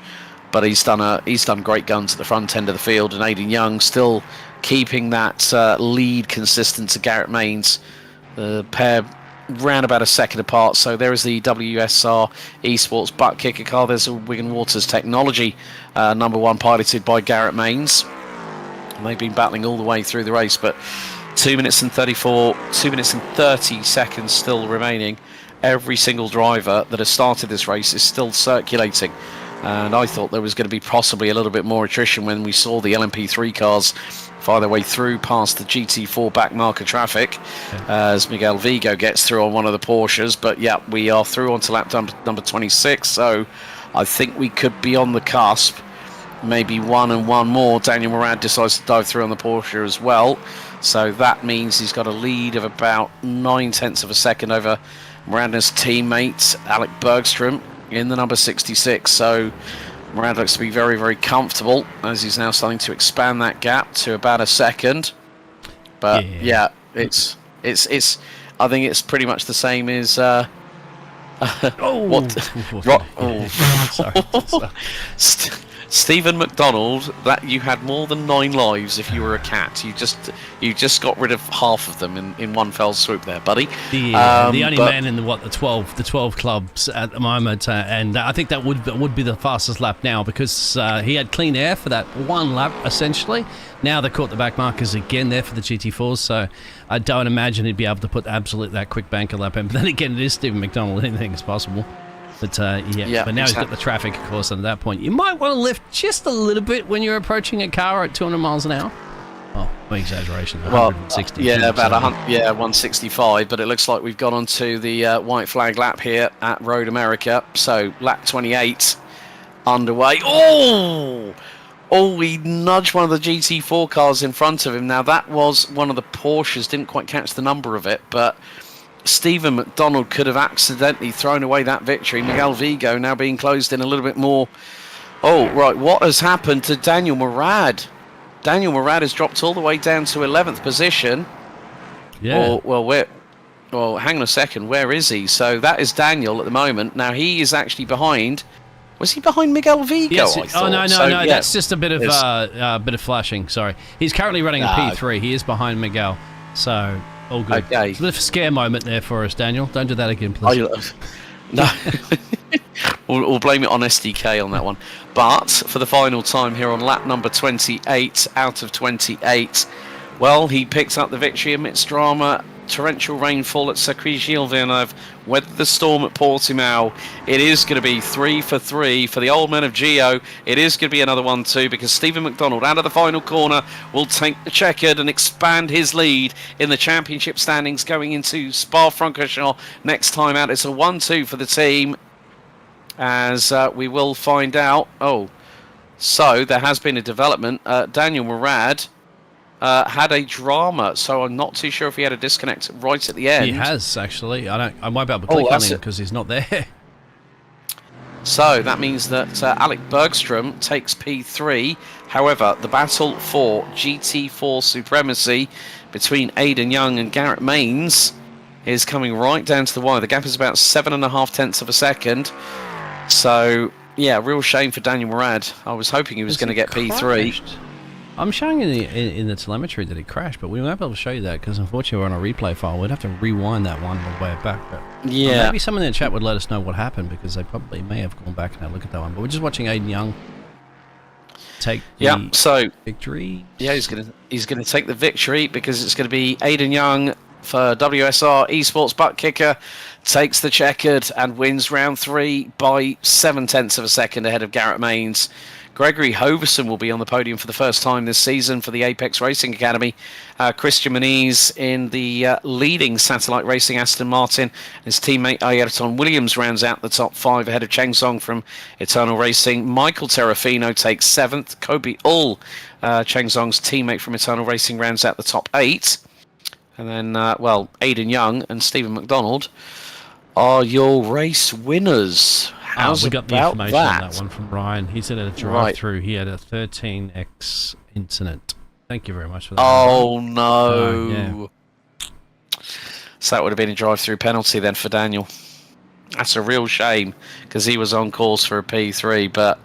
But he's done great guns at the front end of the field, and Aidan Young still keeping that lead consistent to Garrett Mains. The pair round about a second apart. So there is the WSR Esports butt kicker car. There's a Wigan Waters Technology number 1 piloted by Garrett Mains. And they've been battling all the way through the race, but 2 minutes and 30 seconds still remaining. Every single driver that has started this race is still circulating. And I thought there was going to be possibly a little bit more attrition when we saw the LMP3 cars find their way through past the GT4 back marker traffic as Miguel Vigo gets through on one of the Porsches. But yeah, we are through onto lap number 26, so I think we could be on the cusp. Maybe one more. Daniel Murad decides to dive through on the Porsche as well, so that means he's got a lead of about 9/10 of a second over Murad's teammate Alec Bergstrom in the number 66. So Murad looks to be very, very comfortable as he's now starting to expand that gap to about a second. But yeah, it's. I think it's pretty much the same as. Sorry. Stephen McDonald, that you had more than 9 lives if you were a cat. You just got rid of half of them in one fell swoop there, buddy. The only man in the 12 clubs at the moment, and I think that would be the fastest lap now, because he had clean air for that one lap essentially. Now they caught the back markers again there for the GT4s, so I don't imagine he'd be able to put that quick banker lap in. But then again, it is Stephen McDonald, anything is possible. But but now he's got the traffic, of course, and at that point you might want to lift just a little bit when you're approaching a car at 200 miles an hour. Oh, my exaggeration. 160. Yeah, about 165. But it looks like we've gone on to the white flag lap here at Road America. So lap 28 underway. He nudged one of the GT4 cars in front of him. Now that was one of the Porsches. Didn't quite catch the number of it, but Stephen McDonald could have accidentally thrown away that victory. Miguel Vigo now being closed in a little bit more. Oh, right. What has happened to Daniel Murad? Daniel Murad has dropped all the way down to 11th position. Yeah. Well, hang on a second. Where is he? So that is Daniel at the moment. Now he is actually behind. Was he behind Miguel Vigo? Yes. I thought? No. Yeah. That's just a bit of flashing. Sorry. He's currently running a P3. He is behind Miguel. So all good. Okay. It's a bit of a scare moment there for us, Daniel. Don't do that again, please. No. We'll blame it on SDK on that one. But for the final time here on lap number 28 out of 28, well, he picked up the victory amidst drama. Torrential rainfall at Circuit Gilles Villeneuve, weathered the storm at Portimao. It is going to be 3 for 3 for the old men of Gio. It is going to be another one too, because Stephen McDonald out of the final corner will take the checkered and expand his lead in the championship standings going into Spa-Francorchamps next time out. It's a 1-2 for the team, as we will find out. So there has been a development. Daniel Murad had a drama, so I'm not too sure if he had a disconnect right at the end. He has, actually. I might be able to click on him because he's not there. So that means that Alec Bergstrom takes P3. However, the battle for GT4 supremacy between Aidan Young and Garrett Mains is coming right down to the wire. The gap is about 7.5 tenths of a second. So, yeah, real shame for Daniel Murad. I was hoping he was going to get P3. I'm showing in the telemetry that it crashed, but we won't be able to show you that because unfortunately we're on a replay file. We'd have to rewind that one all the way back. But yeah. Maybe someone in the chat would let us know what happened, because they probably may have gone back and had a look at that one. But we're just watching Aidan Young take the victory. Yeah, he's gonna take the victory, because it's going to be Aidan Young for WSR Esports Butt Kicker, takes the checkered and wins round 3 by 7 tenths of a second ahead of Garrett Mains. Gregory Hoverson will be on the podium for the first time this season for the Apex Racing Academy. Christian Muniz in the leading satellite racing Aston Martin. His teammate Ayrton Williams rounds out the top 5 ahead of Cheng Song from Eternal Racing. Michael Terrafino takes 7th. Kobe Ull, Cheng Song's teammate from Eternal Racing, rounds out the top 8. And then, Aidan Young and Stephen McDonald are your race winners. We got the information on that one from Ryan. He said at a drive-through he had a 13x incident. Thank you very much for that. Oh, no. Yeah. So that would have been a drive-through penalty then for Daniel. That's a real shame, because he was on course for a P3. But,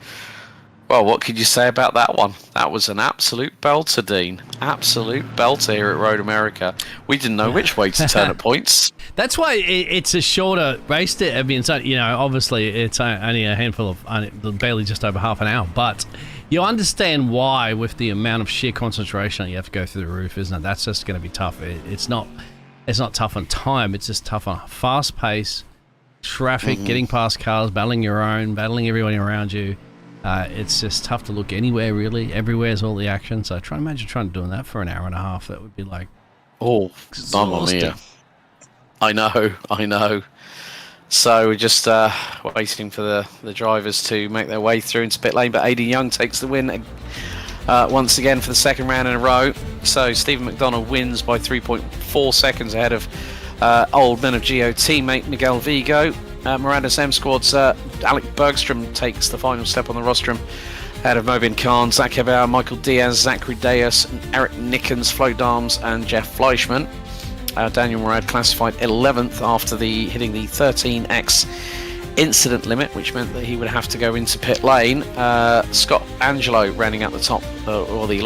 well, what could you say about that one? That was an absolute belter, Dean. Absolute belter here at Road America. We didn't know which way to turn at points. That's why it's a shorter race. I mean, obviously it's only a handful of, barely just over half an hour, but you understand why with the amount of sheer concentration you have to go through the roof, isn't it? That's just going to be tough. It's not tough on time. It's just tough on fast pace, traffic, getting past cars, battling your own, battling everyone around you. It's just tough to look anywhere, really. Everywhere's all the action. So imagine trying to do that for an hour and a half. That would be like, mamma mia. I know. So we're just waiting for the drivers to make their way through into pit lane. But Aidan Young takes the win once again for the second round in a row. So Stephen McDonald wins by 3.4 seconds ahead of old men of Geo teammate Miguel Vigo. Miranda's M Squad's Alec Bergstrom takes the final step on the rostrum ahead of Mobin Khan, Zach Hebauer, Michael Diaz, Zachary Deus, Eric Nickens, Flo Dahms, and Jeff Fleischman. Daniel Murad classified 11th after hitting the 13x incident limit, which meant that he would have to go into pit lane. Scott Angelo rounding out the top, or the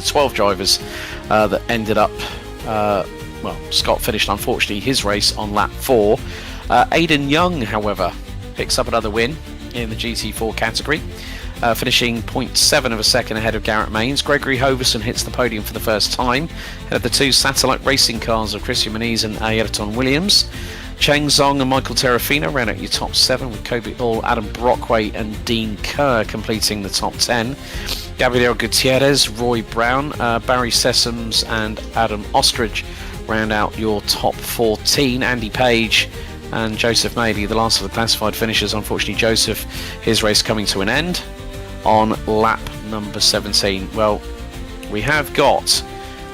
12 drivers that ended up. Scott finished unfortunately his race on lap 4. Aidan Young, however, picks up another win in the GT4 category, finishing 0.7 of a second ahead of Garrett Mains. Gregory Hoverson hits the podium for the first time ahead of the two satellite racing cars of Christian Muniz and Ayrton Williams. Cheng Zong and Michael Terrafina round out your top 7, with Kobe Hall, Adam Brockway and Dean Kerr completing the top 10. Gabriel Gutierrez, Roy Brown, Barry Sessoms and Adam Ostrich round out your top 14. Andy Page and Joseph Maley, the last of the classified finishers. Unfortunately, Joseph, his race coming to an end on lap number 17. Well, we have got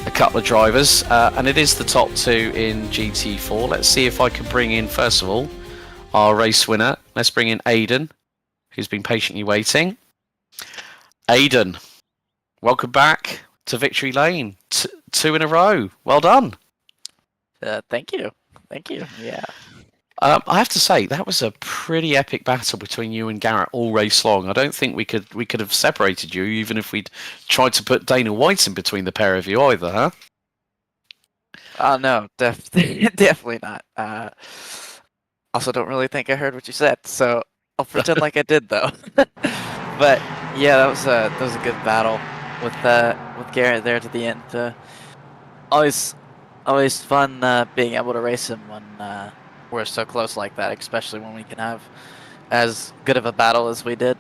a couple of drivers, and it is the top 2 in GT4. Let's see if I can bring in, first of all, our race winner. Let's bring in Aidan, who's been patiently waiting. Aidan, welcome back to Victory Lane. 2 in a row. Well done. Thank you. Yeah. I have to say that was a pretty epic battle between you and Garrett all race long. I don't think we could have separated you, even if we'd tried to put Dana White in between the pair of you either, huh? Oh no, definitely not. Also, don't really think I heard what you said, so I'll pretend like I did though. But yeah, that was a good battle with Garrett there to the end. Always fun being able to race him when we're so close like that, especially when we can have as good of a battle as we did.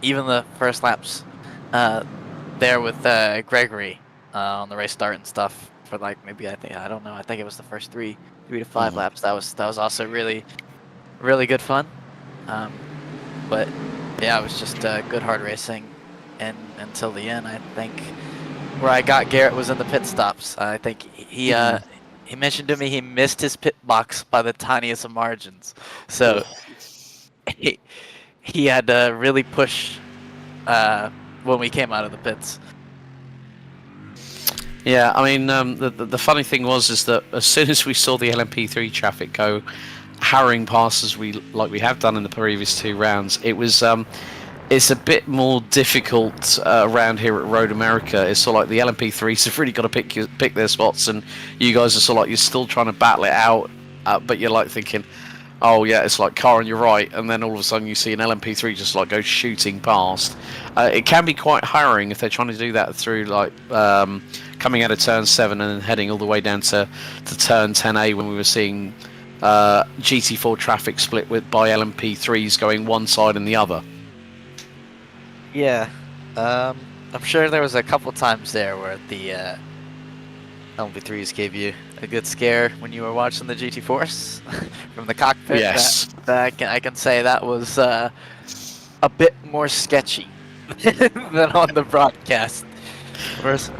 Even the first laps there with Gregory on the race start and stuff for like maybe I think it was the first three to 5 laps. That was also really good fun. But yeah, it was just good hard racing and until the end. I think where I got Garrett was in the pit stops. I think he mentioned to me he missed his pit box by the tiniest of margins, so he had to really push when we came out of the pits. Yeah, I mean, the funny thing is that as soon as we saw the LMP3 traffic go harrying past as we have done in the previous 2 rounds, it was it's a bit more difficult around here at Road America. It's sort of like the LMP3s have really got to pick their spots, and you guys are sort of like you're still trying to battle it out, but you're like thinking, oh yeah, it's like car on your right, and then all of a sudden you see an LMP3 just like go shooting past. It can be quite harrowing if they're trying to do that through like coming out of turn 7 and then heading all the way down to turn 10A when we were seeing GT4 traffic split by LMP3s going one side and the other. Yeah, I'm sure there was a couple times there where the LMP3s gave you a good scare when you were watching the GT4s from the cockpit. Yes, I can say that was a bit more sketchy than on the broadcast. First,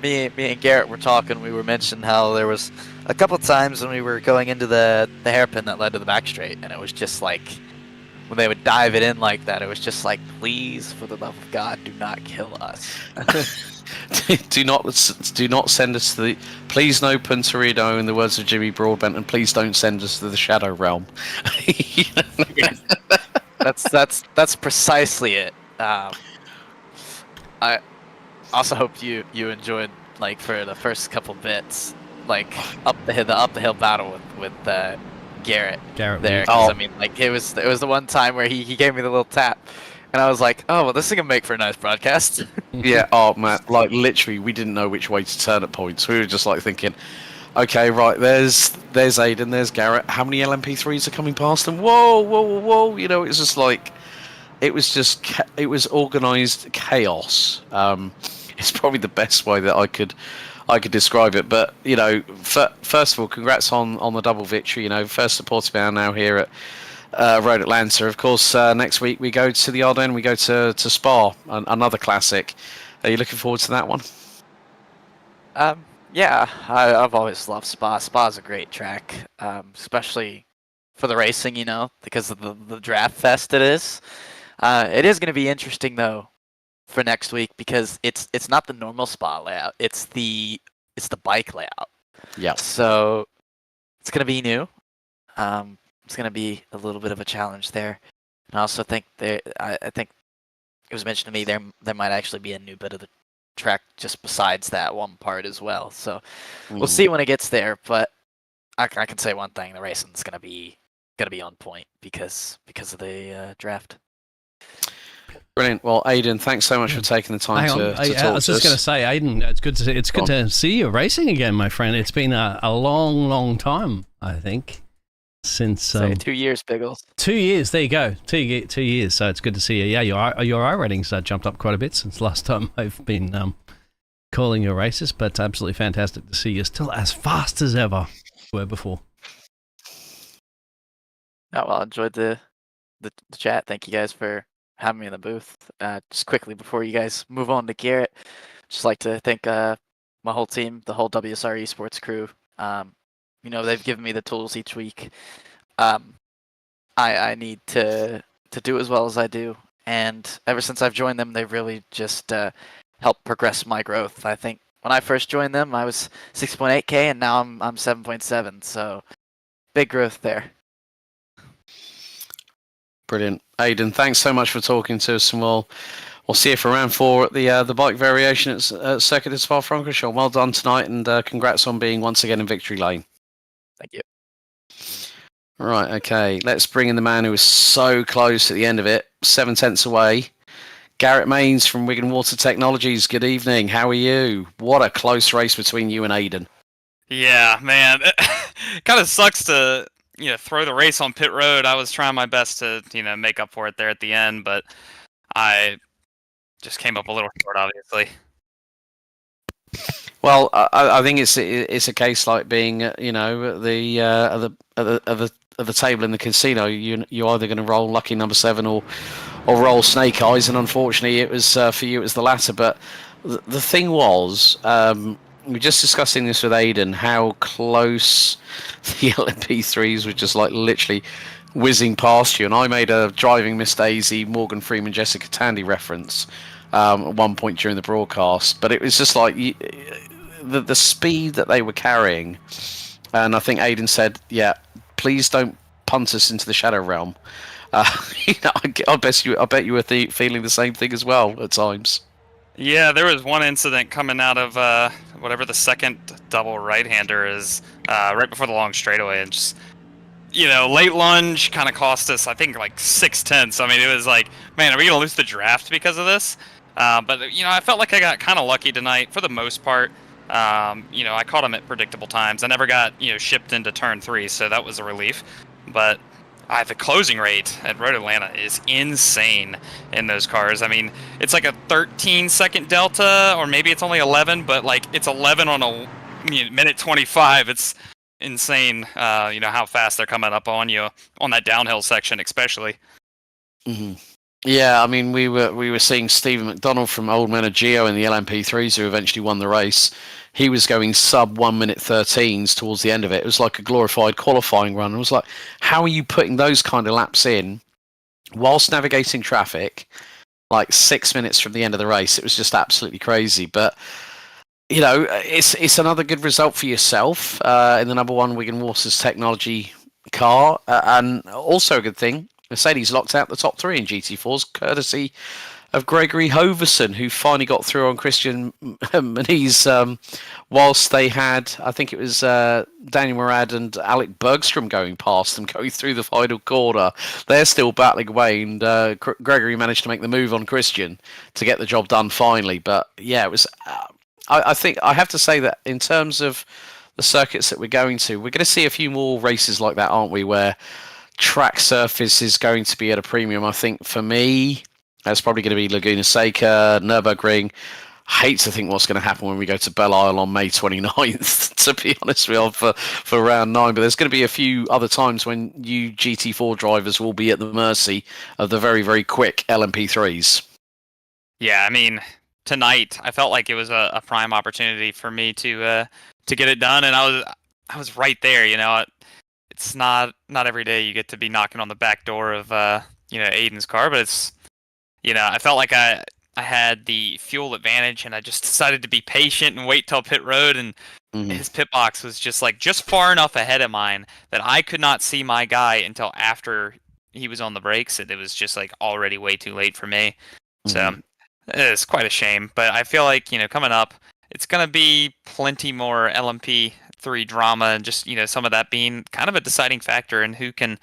me and Garrett were talking. We were mentioning how there was a couple times when we were going into the hairpin that led to the back straight, and it was just like, when they would dive it in like that, it was just like, please, for the love of God, do not kill us. do not send us to the. Please no Punterino, in the words of Jimmy Broadbent, and please don't send us to the Shadow Realm. That's precisely it. I also hope you enjoyed, like, for the first couple bits, like up the hill battle with Garrett there. I mean, like, it was the one time where he gave me the little tap, and I was like, oh well, this is gonna make for a nice broadcast. Yeah, oh man, like literally we didn't know which way to turn at points. We were just like thinking, okay, right, there's Aidan, there's Garrett, how many LMP3s are coming past them? Whoa, you know, it's just like, it was organised chaos. It's probably the best way that I could describe it. But, you know, first of all, congrats on the double victory. You know, first supporter man now here at Road Atlanta. Of course, next week we go to the Ardennes, we go to Spa, another classic. Are you looking forward to that one? Yeah, I've always loved Spa. Spa's a great track, especially for the racing, because of the draft fest it is. It is going to be interesting though for next week because it's not the normal spot layout. It's the bike layout. Yeah. So it's going to be new. It's going to be a little bit of a challenge there. And I also think I think it was mentioned to me there might actually be a new bit of the track just besides that one part as well. So we'll see when it gets there. But I can say one thing: the racing's going to be on point because of the draft. Brilliant. Well, Aidan, thanks so much for taking the time to talk to us. I was just going to say, Aidan, it's good to see you racing again, my friend. It's been a long, long time, I think, since 2 years, Biggles. 2 years. There you go. 2 years. So it's good to see you. Yeah, your I ratings jumped up quite a bit since last time I've been calling your races, but absolutely fantastic to see you still as fast as ever you were before. Oh, well, I enjoyed the chat. Thank you guys for having me in the booth. Just quickly before you guys move on to Garrett, just like to thank my whole team, the whole WSR esports crew. They've given me the tools each week. I need to do as well as I do, and ever since I've joined them, they've really just helped progress my growth. I think when I first joined them, I was 6.8K, and now I'm 7.7. So big growth there. Brilliant. Aidan, thanks so much for talking to us, and we'll see you for round 4 at the bike variation at Circuit de Spa-Francorchamps. Well done tonight, and congrats on being once again in victory lane. Thank you. Right, okay. Let's bring in the man who was so close at the end of it, 7/10 away. Garrett Mains from Wigan Water Technologies. Good evening. How are you? What a close race between you and Aidan. Yeah, man. It kind of sucks to throw the race on pit road. I was trying my best to make up for it there at the end, but I just came up a little short, obviously. Well, I think it's a case like being at the table in the casino. You're either going to roll lucky number 7 or roll snake eyes, and unfortunately, it was for you. It was the latter. But the thing was, we were just discussing this with Aidan, how close the LMP3s were just like literally whizzing past you. And I made a driving Miss Daisy, Morgan Freeman, Jessica Tandy reference at one point during the broadcast. But it was just like the speed that they were carrying. And I think Aidan said, yeah, please don't punt us into the shadow realm. I bet you were feeling the same thing as well at times. Yeah, there was one incident coming out of whatever the second double right-hander is, right before the long straightaway, and just late lunge kind of cost us, I think, like 6/10. I mean, it was like, man, are we gonna lose the draft because of this? But I felt like I got kind of lucky tonight for the most part. I caught him at predictable times. I never got shipped into turn 3, so that was a relief. But the closing rate at Road Atlanta is insane in those cars. I mean, it's like a 13-second delta, or maybe it's only 11, but like it's 11 on a minute 25. It's insane, how fast they're coming up on you on that downhill section, especially. Mm-hmm. Yeah, I mean, we were seeing Stephen McDonald from Old Men of Geo in the LMP3s, who eventually won the race. He was going sub 1 minute 13s towards the end of it. It was like a glorified qualifying run. It was like, how are you putting those kind of laps in whilst navigating traffic, like 6 minutes from the end of the race? It was just absolutely crazy. But it's another good result for yourself in the number 1 Wigan Waters Technology car, and also a good thing, Mercedes locked out the top 3 in GT4s, courtesy of Gregory Hoverson, who finally got through on Christian Muniz, whilst they had, I think it was Daniel Murad and Alec Bergstrom going past them, going through the final corner. They're still battling away, and Gregory managed to make the move on Christian to get the job done finally. But yeah, it was. I think I have to say that in terms of the circuits that we're going to see a few more races like that, aren't we, where track surface is going to be at a premium. I think for me, that's probably going to be Laguna Seca, Nürburgring. I hate to think what's going to happen when we go to Belle Isle on May 29th, to be honest with you, for round 9. But there's going to be a few other times when you GT4 drivers will be at the mercy of the very, very quick LMP3s. Yeah, I mean, tonight I felt like it was a prime opportunity for me to get it done, and I was right there. it's not every day you get to be knocking on the back door of Aiden's car, but it's I felt like I had the fuel advantage, and I just decided to be patient and wait till pit road, and his pit box was just far enough ahead of mine that I could not see my guy until after he was on the brakes, and it was just already way too late for me. So it's quite a shame, but I feel like coming up, it's gonna be plenty more LMP3 drama, and just some of that being kind of a deciding factor in who can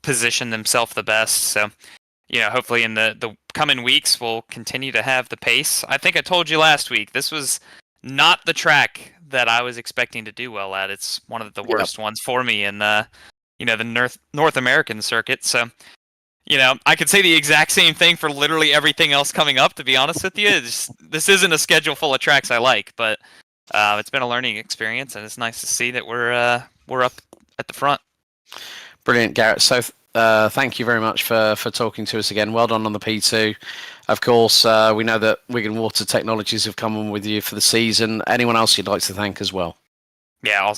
position themselves the best. So hopefully in the coming weeks, we'll continue to have the pace. I think I told you last week, this was not the track that I was expecting to do well at. It's one of the worst ones for me in the North American circuit. So, I could say the exact same thing for literally everything else coming up, to be honest with you. This isn't a schedule full of tracks I like, but it's been a learning experience, and it's nice to see that we're up at the front. Brilliant, Garrett. So thank you very much for talking to us again. Well done on the P2. Of course, we know that Wigan Water Technologies have come on with you for the season. Anyone else you'd like to thank as well? Yeah,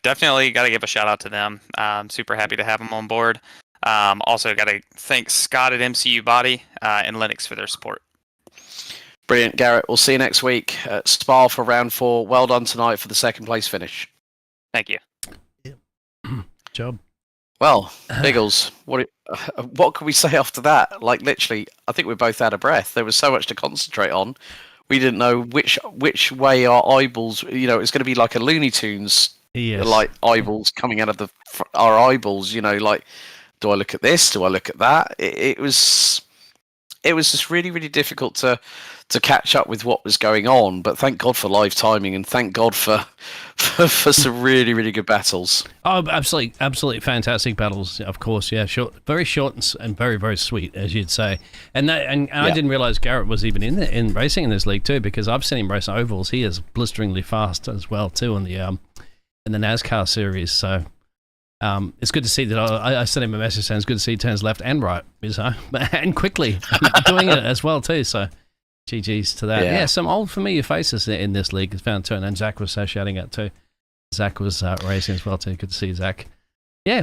definitely got to give a shout out to them. Super happy to have them on board. Also got to thank Scott at MCU Body and Linux for their support. Brilliant, Garrett. We'll see you next week at Spa for round 4. Well done tonight for the second place finish. Thank you. Job. Well, Biggles, what can we say after that? Literally, I think we're both out of breath. There was so much to concentrate on. We didn't know which way our eyeballs. It's going to be like a Looney Tunes, eyeballs coming out of our eyeballs. Do I look at this? Do I look at that? It was just really, really difficult to catch up with what was going on. But thank God for live timing, and thank God for some really, really good battles. Oh, absolutely fantastic battles. Of course, yeah, short, very short and very, very sweet, as you'd say. And I didn't realize Garrett was even in racing in this league too, because I've seen him race ovals. He is blisteringly fast as well too in the NASCAR series. So. It's good to see that. I sent him a message saying it's good to see he turns left and right, and quickly doing it as well too. So, GG's to that. Yeah, some old familiar faces in this league has found turn, and Zach was shouting it too. Zach was racing as well too. Good to see Zach. Yeah,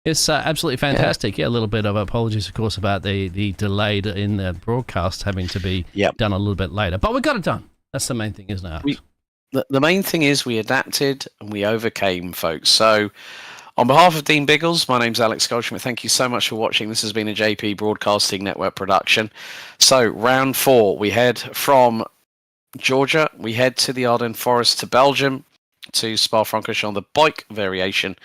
it's absolutely fantastic. Yeah, a little bit of apologies, of course, about the delayed in the broadcast having to be done a little bit later, but we got it done. That's the main thing, isn't it? The main thing is we adapted and we overcame, folks. So. On behalf of Dean Biggles, my name's Alex Goldschmidt. Thank you so much for watching. This has been a JP Broadcasting Network production. So, round 4, we head from Georgia, we head to the Ardennes Forest, to Belgium, to Spa-Francorchamps on the bike variation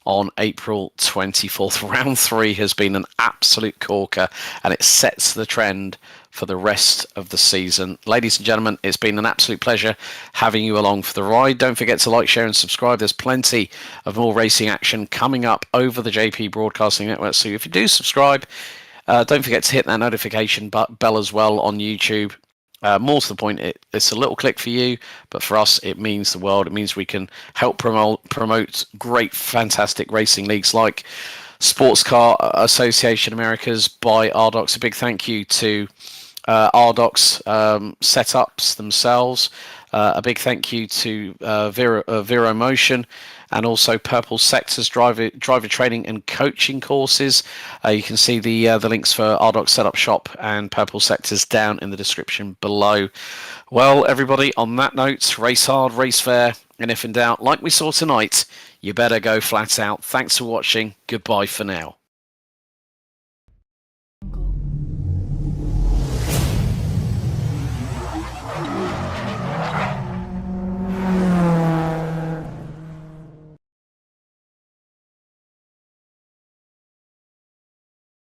on April 24th. Round 3 has been an absolute corker, and it sets the trend for the rest of the season. Ladies and gentlemen, it's been an absolute pleasure having you along for the ride. Don't forget to like, share and subscribe. There's plenty of more racing action coming up over the JP Broadcasting Network. So if you do subscribe, don't forget to hit that notification bell as well on YouTube. More to the point, it's a little click for you, but for us, it means the world. It means we can help promote great, fantastic racing leagues like Sportscar Association Americas by RDocs. A big thank you to RDocs setups themselves. A big thank you to Vero Motion, and also Purple Sector's driver training and coaching courses. You can see the links for RDocs Setup Shop and Purple Sectors down in the description below. Well, everybody, on that note, race hard, race fair, and if in doubt, like we saw tonight, you better go flat out. Thanks for watching. Goodbye for now.